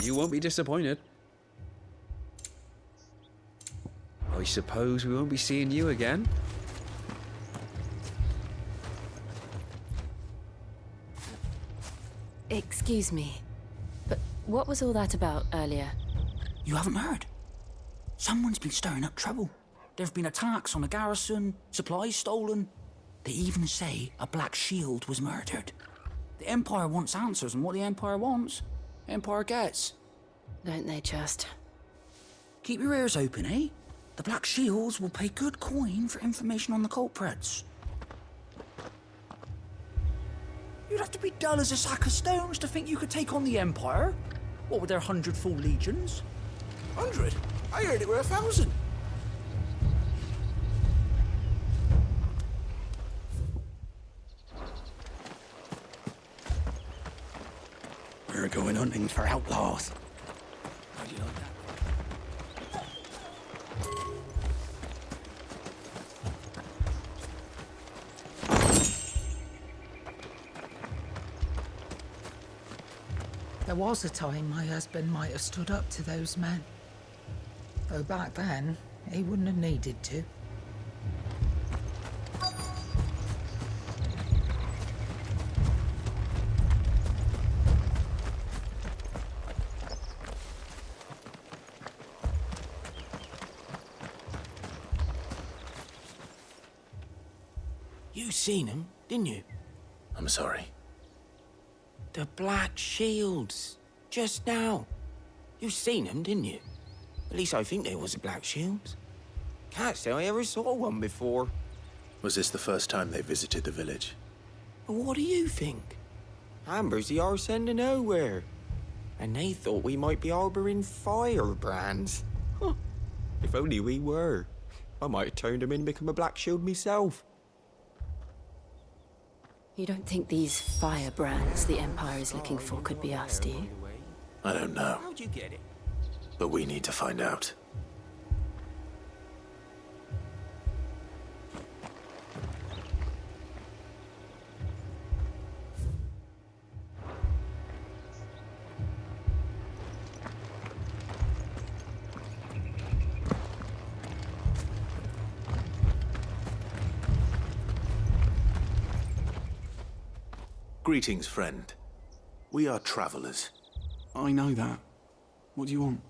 You won't be disappointed. I suppose we won't be seeing you again. Excuse me, but what was all that about earlier? You haven't heard? Someone's been stirring up trouble. There have been attacks on the garrison, supplies stolen. They even say a Black Shield was murdered. The Empire wants answers, and what the Empire wants, Empire gets. Don't they just? Keep your ears open, eh? The Black Shields will pay good coin for information on the culprits. You'd have to be dull as a sack of stones to think you could take on the Empire. What with their 100 full legions? 100? I heard it were 1,000. We're going hunting for outlaws. How do you like that? There was a time my husband might have stood up to those men. Though back then, he wouldn't have needed to. You seen him, didn't you? I'm sorry. The Black Shields. Just now. You seen them, didn't you? At least I think they was the Black Shields. Can't say I ever saw one before. Was this the first time they visited the village? What do you think? Amber's the arse end of nowhere. And they thought we might be harboring firebrands. Huh. If only we were. I might have turned them in and become a Black Shield myself. You don't think these firebrands the Empire is looking for could be us, do you? I don't know. How'd you get it? But we need to find out. Greetings, friend. We are travelers. I know that. What do you want?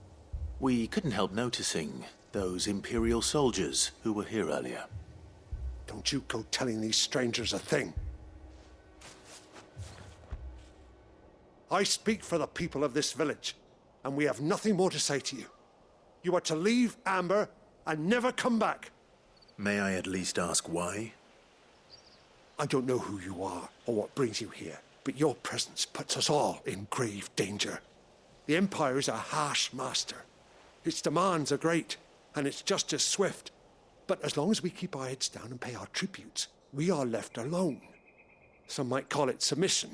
We couldn't help noticing those Imperial soldiers who were here earlier. Don't you go telling these strangers a thing. I speak for the people of this village, and we have nothing more to say to you. You are to leave Amber and never come back. May I at least ask why? I don't know who you are or what brings you here, but your presence puts us all in grave danger. The Empire is a harsh master. Its demands are great, and its justice swift. But as long as we keep our heads down and pay our tributes, we are left alone. Some might call it submission.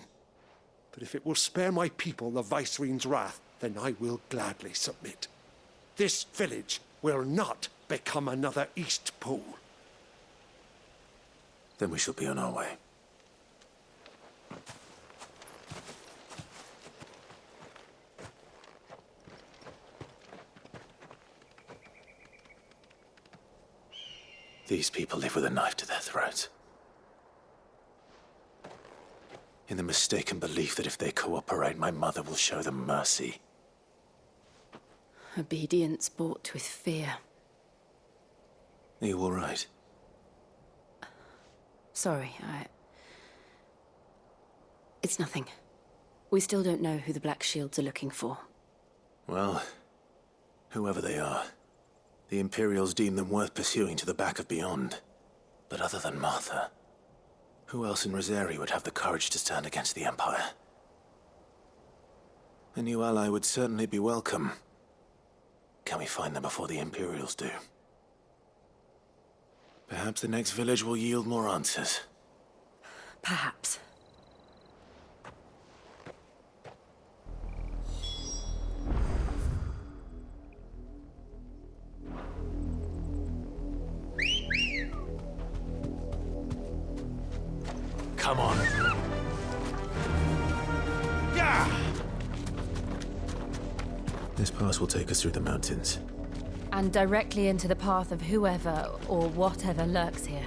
But if it will spare my people the Viceroy's wrath, then I will gladly submit. This village will not become another East Pool. Then we shall be on our way. These people live with a knife to their throats. In the mistaken belief that if they cooperate, my mother will show them mercy. Obedience bought with fear. Are you all right? Sorry, It's nothing. We still don't know who the Black Shields are looking for. Well, whoever they are, the Imperials deem them worth pursuing to the back of beyond. But other than Martha, who else in Rosari would have the courage to stand against the Empire? A new ally would certainly be welcome. Can we find them before the Imperials do? Perhaps the next village will yield more answers. Perhaps. Come on. Yeah! This pass will take us through the mountains. And directly into the path of whoever or whatever lurks here.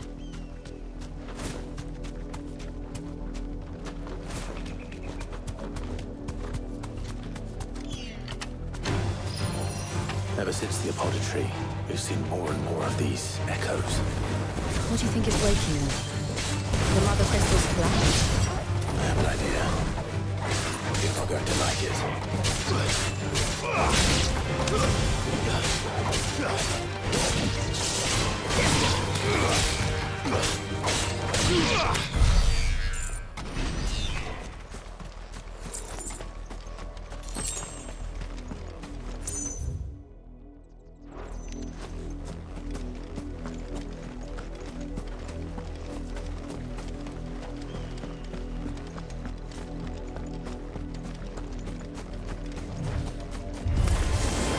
Ever since the apothecary, we've seen more and more of these echoes. What do you think is waking them? The mother crystal's collapsed? I have an idea. You're not going to like it.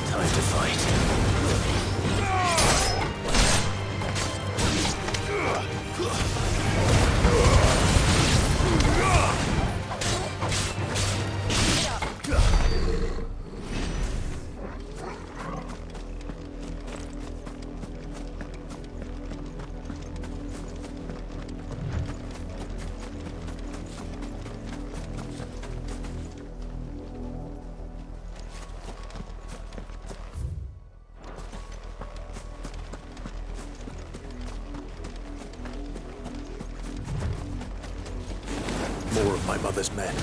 Time to fight. More of my mother's men.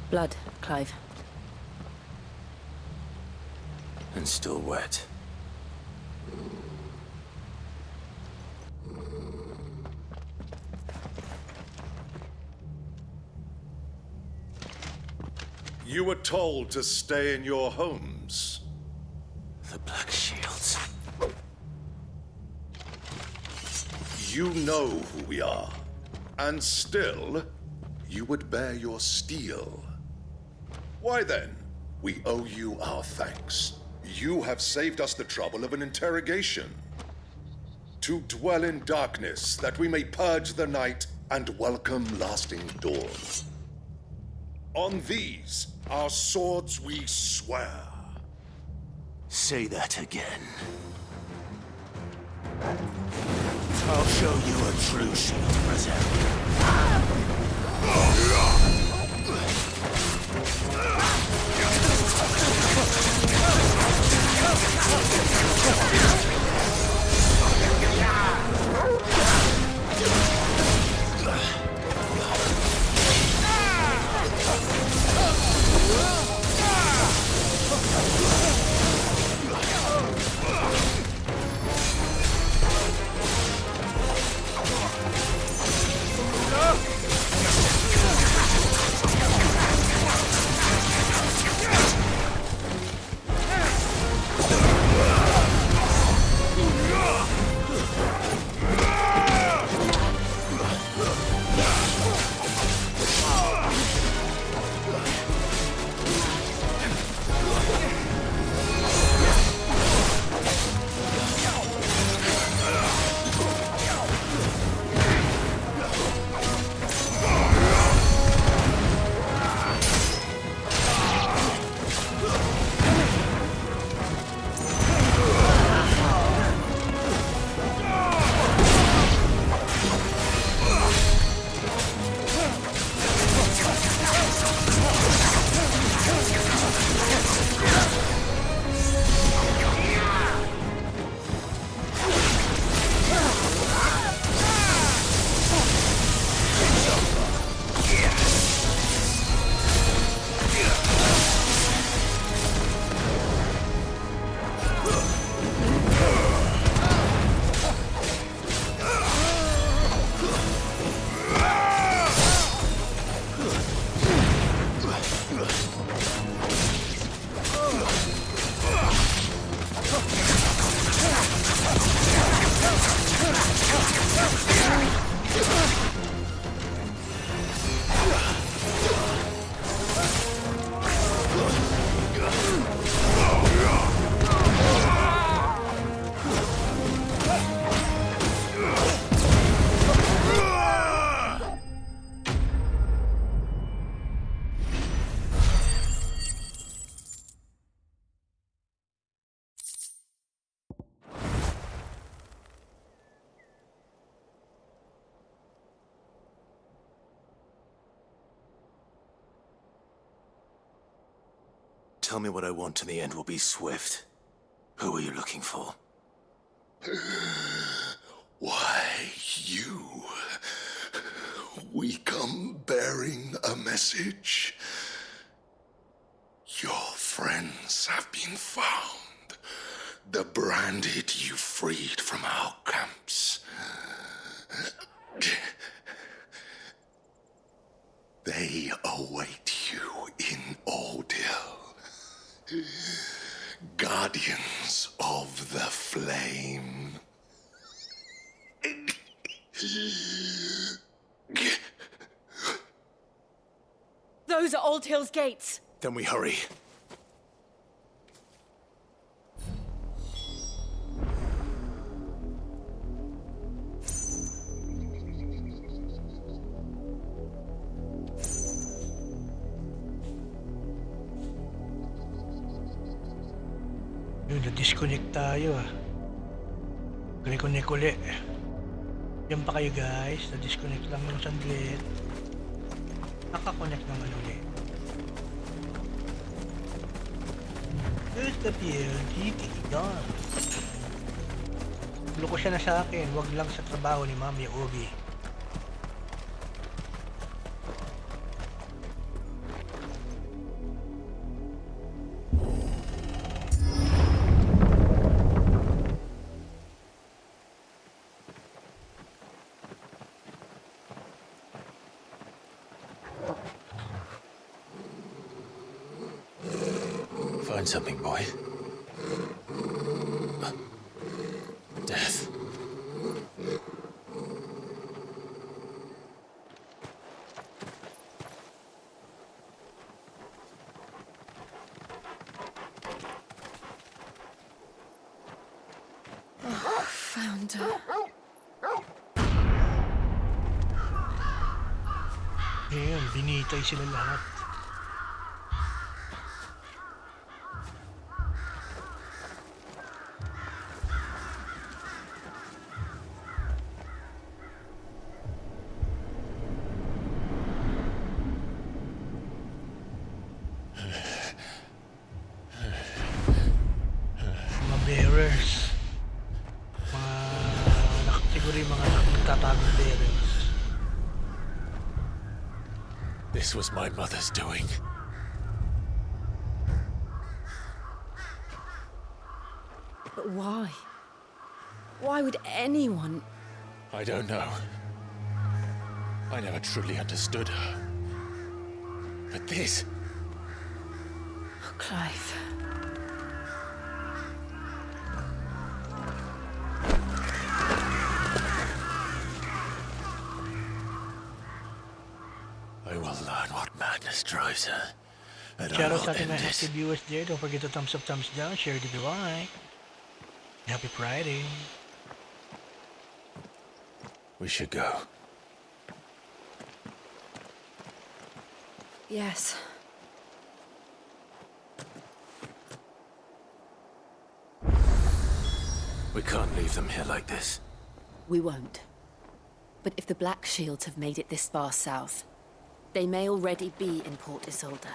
Blood, Clive. And still wet. You were told to stay in your homes. The Black Shields. You know who we are, and still, you would bear your steel. Why then, we owe you our thanks. You have saved us the trouble of an interrogation. To dwell in darkness, that we may purge the night and welcome lasting dawn. On these, our swords we swear. Say that again. I'll show you a true shield present. Tell me what I want and the end will be swift. Who are you looking for? Why, you. We come bearing a message. Your friends have been found. The branded you freed from our camps. They await you in Ordeal. Guardians of the Flame. Those are Old Hill's gates. Then we hurry. Yun, na-disconnect tayo ah. Reconnect ulit. Yan pa kayo guys, na-disconnect lang ng sandlit. Naka-connect naman ulit. Here's the PLDT done. Loko siya na sa akin, wag lang sa trabaho ni Mami Obi. find something, boy. Death. Found her. Ayun, binitay sila lahat. Mga bearers. Siguro yung mga nagtatagong bearers. This was my mother's doing. But why? Why would anyone... I don't know. I never truly understood her. But this... Oh, Clive. I will learn what madness drives her. And I Shout out will sa ating end mga this. active viewers there. Don't forget to thumbs up, thumbs down, share the like. Happy Friday. We should go. Yes. We can't leave them here like this. We won't. But if the Black Shields have made it this far south, they may already be in Port Isolde.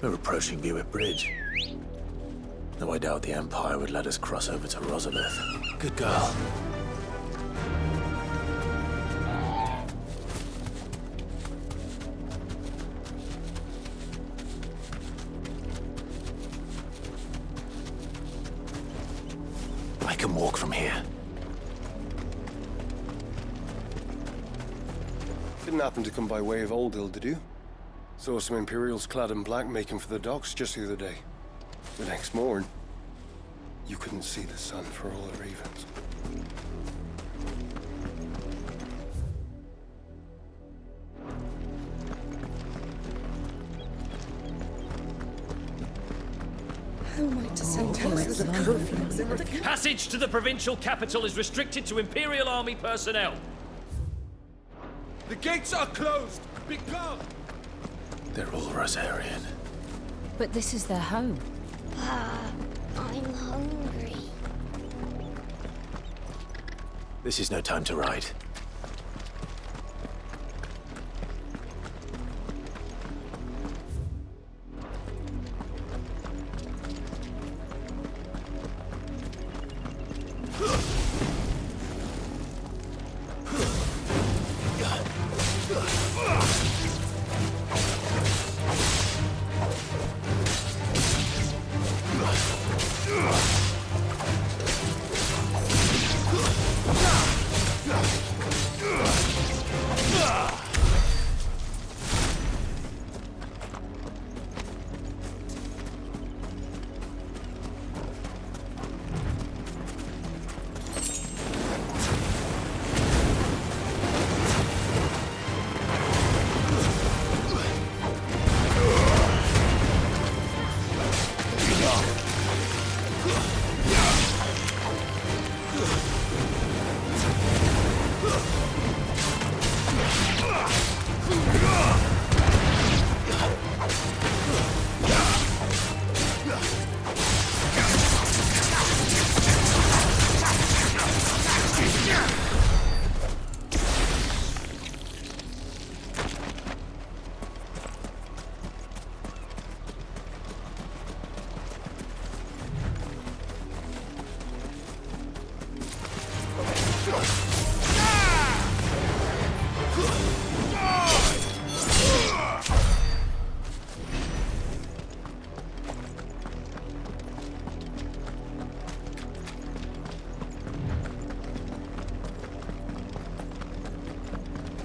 We're approaching Buick Bridge. Though I doubt the Empire would let us cross over to Rosabeth. Good girl. I can walk from here. Didn't happen to come by way of Oldhill, did you? Saw some Imperials clad in black making for the docks just the other day. The next morn, you couldn't see the sun for all the ravens. How am I to send houses of cornflakes into the Passage to the provincial capital is restricted to Imperial Army personnel. The gates are closed! Be gone! They're all Rosarian. But this is their home. I'm hungry. This is no time to ride.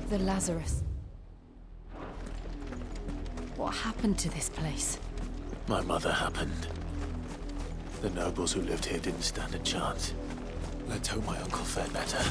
The Lazarus. What happened to this place? My mother happened. The nobles who lived here didn't stand a chance. Let's hope my uncle fared better.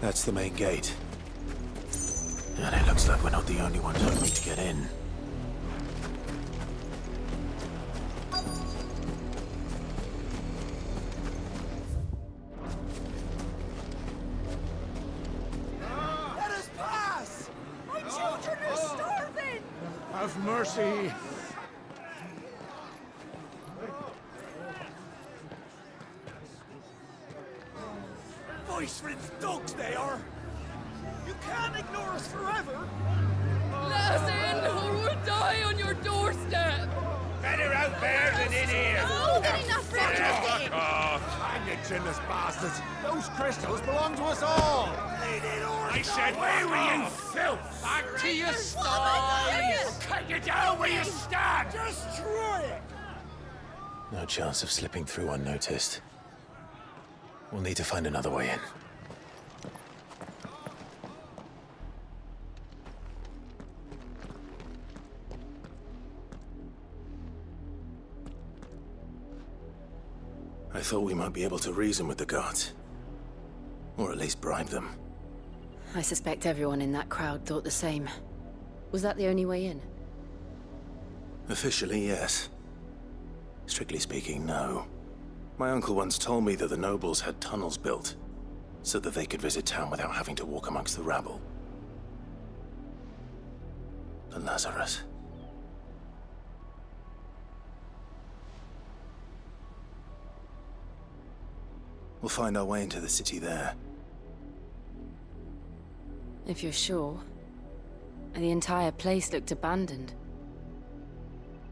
That's the main gate. And it looks like we're not the only ones hoping to get in. Let us pass! My children are starving! Have mercy. Voice-rinsed dogs they are! You can't ignore us forever! Let us in, or we'll die on your doorstep! Better out there than in here! Oh, good enough for everything! Hang it, chinless bastards. Those crystals belong to us all. I said, where were you, filth? Back to your stall! Cut you down where you stand. Destroy it! No chance of slipping through unnoticed. We'll need to find another way in. I thought we might be able to reason with the guards. Or at least bribe them. I suspect everyone in that crowd thought the same. Was that the only way in? Officially, yes. Strictly speaking, no. My uncle once told me that the nobles had tunnels built, so that they could visit town without having to walk amongst the rabble. The Lazarus. We'll find our way into the city there. If you're sure. The entire place looked abandoned.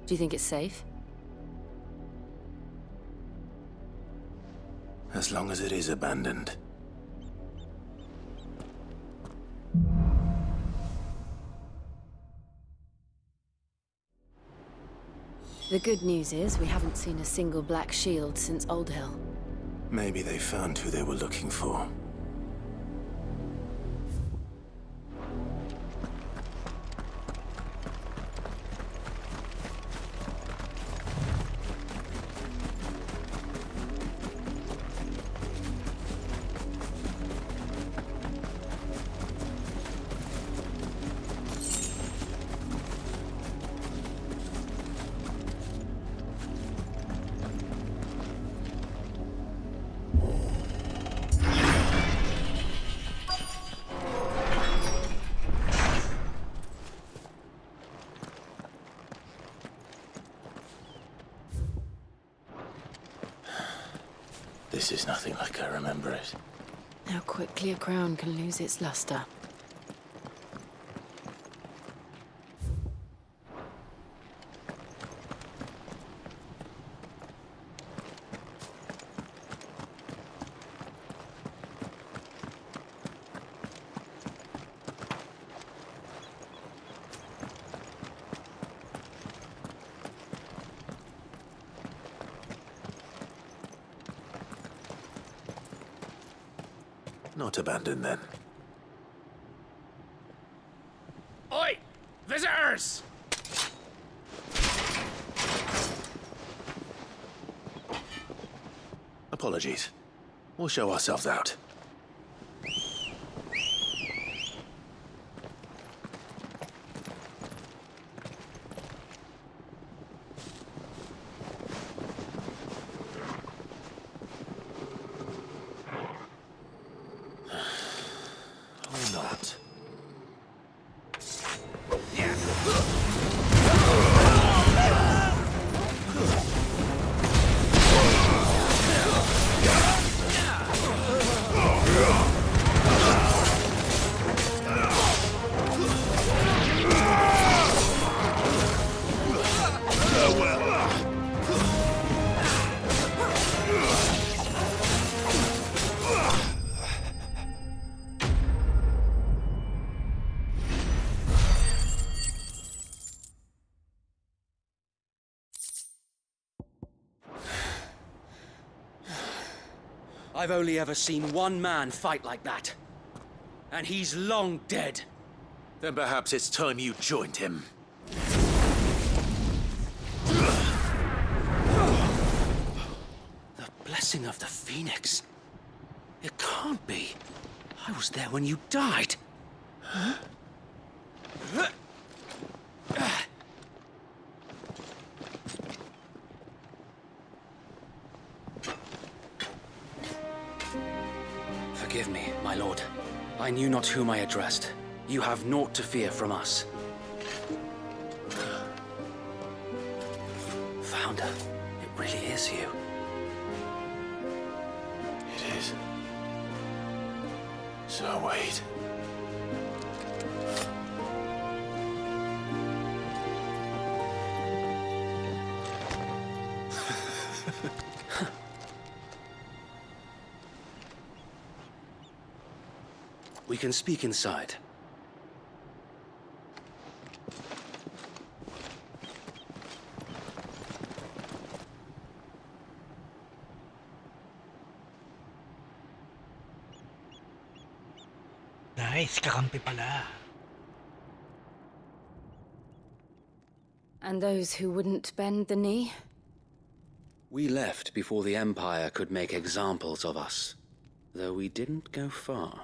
Do you think it's safe? As long as it is abandoned. The good news is we haven't seen a single black shield since Old Hill. Maybe they found who they were looking for. This is nothing like I remember it. How quickly a crown can lose its luster. Not abandoned, then. Oi! Visitors! Apologies. We'll show ourselves out. Or not. I've only ever seen one man fight like that. And he's long dead. Then perhaps it's time you joined him. The blessing of the Phoenix. It can't be. I was there when you died. Huh? Forgive me, my lord. I knew not whom I addressed. You have naught to fear from us. Founder, it really is you. It is. So wait. We can speak inside. Nice, kakampi pala. And those who wouldn't bend the knee? We left before the Empire could make examples of us, though we didn't go far.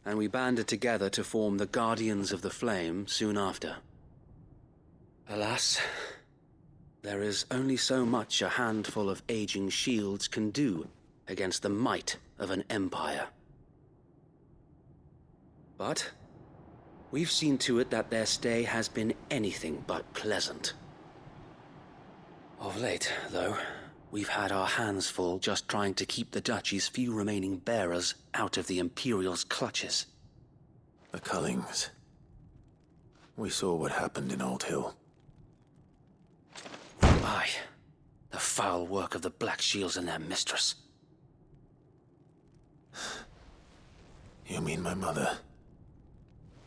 And we banded together to form the Guardians of the Flame soon after. Alas, there is only so much a handful of aging shields can do against the might of an empire. But we've seen to it that their stay has been anything but pleasant. Of late, though, we've had our hands full just trying to keep the Duchy's few remaining bearers out of the Imperial's clutches. The Cullings. We saw what happened in Old Hill. Aye. The foul work of the Black Shields and their mistress. You mean my mother?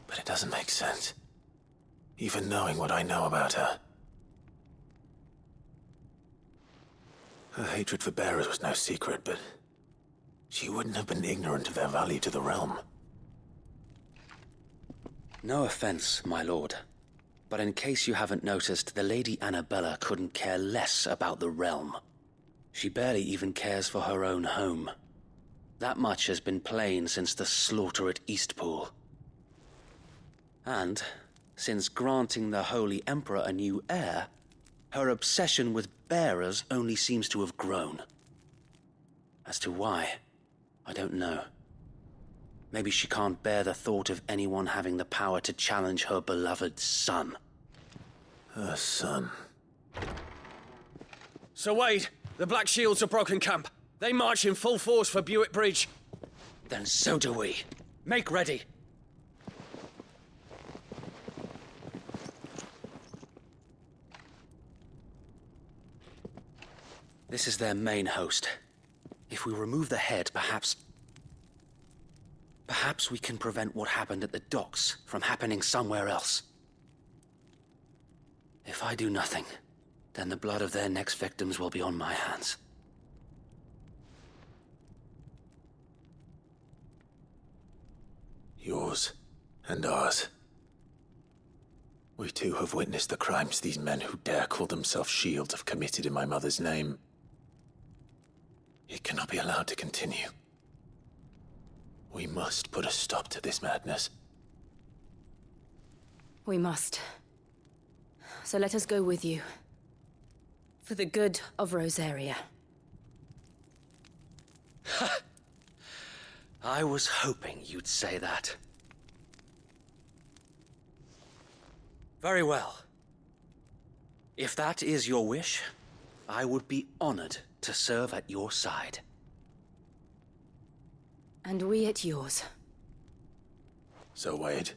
But it doesn't make sense. Even knowing what I know about her. Her hatred for bearers was no secret, but she wouldn't have been ignorant of their value to the realm. No offense, my lord, but in case you haven't noticed, the Lady Annabella couldn't care less about the realm. She barely even cares for her own home. That much has been plain since the slaughter at Eastpool. And, since granting the Holy Emperor a new heir, her obsession with bearers only seems to have grown. As to why, I don't know. Maybe she can't bear the thought of anyone having the power to challenge her beloved son. Her son. Sir Wade, the Black Shields have broken camp. They march in full force for Buick Bridge. Then so do we. Make ready. This is their main host. If we remove the head, perhaps we can prevent what happened at the docks from happening somewhere else. If I do nothing, then the blood of their next victims will be on my hands. Yours and ours. We too have witnessed the crimes these men who dare call themselves shields have committed in my mother's name. It cannot be allowed to continue. We must put a stop to this madness. We must. So let us go with you. For the good of Rosaria. I was hoping you'd say that. Very well. If that is your wish, I would be honored to serve at your side. And we at yours. So, Wade,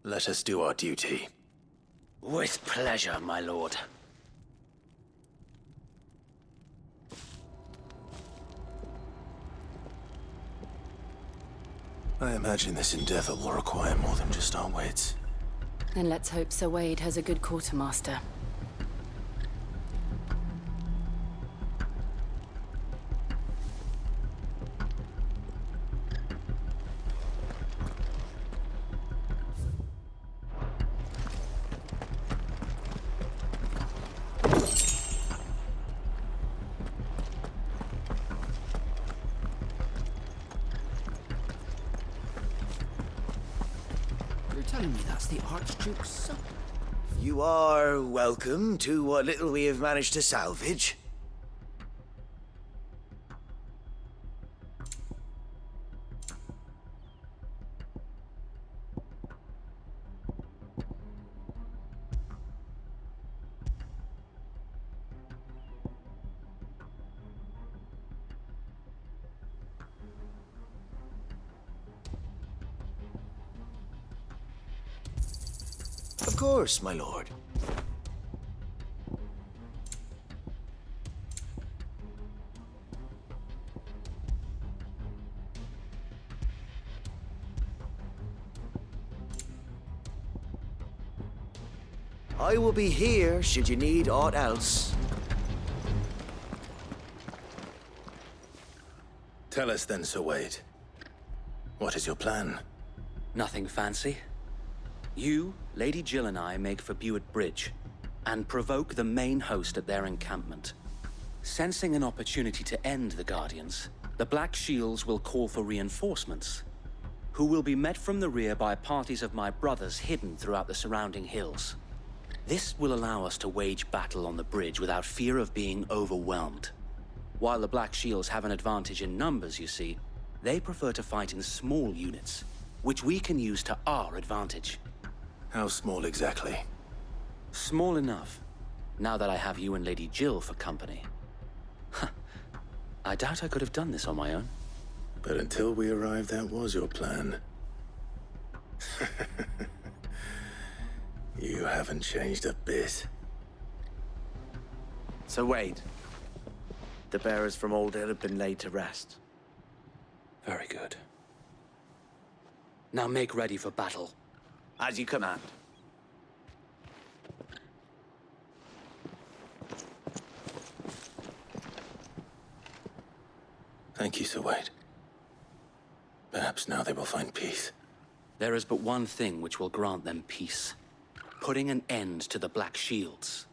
let us do our duty. With pleasure, my lord. I imagine this endeavor will require more than just our wits. Then let's hope Sir Wade has a good quartermaster. You're telling me that's the Archduke's son? You are welcome to what little we have managed to salvage. Of course, my lord. I will be here should you need aught else. Tell us then, Sir Wade. What is your plan? Nothing fancy. You, Lady Jill and I make for Buett Bridge, and provoke the main host at their encampment. Sensing an opportunity to end the Guardians, the Black Shields will call for reinforcements, who will be met from the rear by parties of my brothers hidden throughout the surrounding hills. This will allow us to wage battle on the bridge without fear of being overwhelmed. While the Black Shields have an advantage in numbers, you see, they prefer to fight in small units, which we can use to our advantage. How small exactly? Small enough, now that I have you and Lady Jill for company. I doubt I could have done this on my own. But until we arrived, that was your plan. You haven't changed a bit. So Wade, the bearers from Old Hill have been laid to rest. Very good. Now make ready for battle. As you command. Thank you, Sir Wade. Perhaps now they will find peace. There is but one thing which will grant them peace. Putting an end to the Black Shields.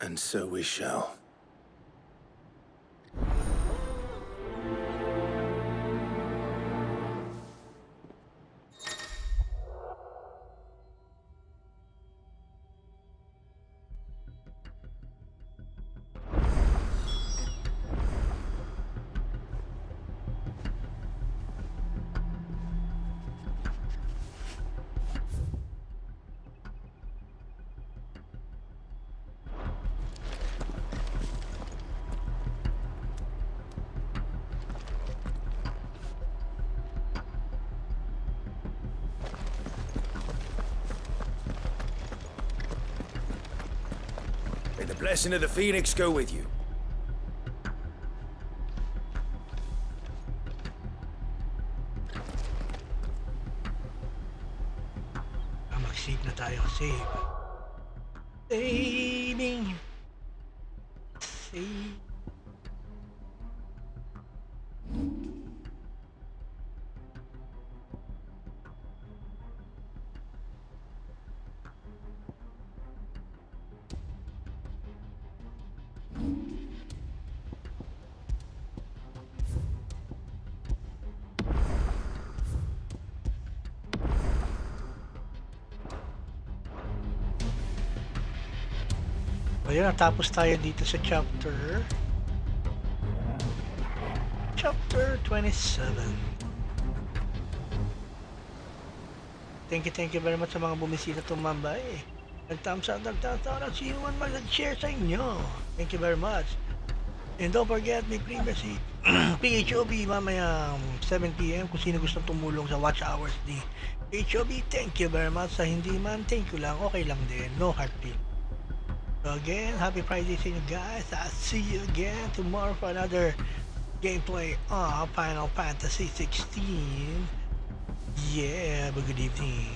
And so we shall. May the blessing of the Phoenix go with you. Mag-save na tayo. Save. Saving. Save. Ayun, natapos tayo dito sa chapter 27. Thank you very much sa mga bumisita tumambay. Nag-thumbs up, sino man mag-share sa inyo. Thank you very much. And don't forget, may privacy PHOB mamaya 7 PM kung sino gusto tumulong sa watch hours ni PHOB. Thank you very much. Sa hindi man, thank you lang. Okay lang din. No hard feelings. So again, happy Friday to you guys. I'll see you again tomorrow for another gameplay of Final Fantasy 16. Yeah, but good evening.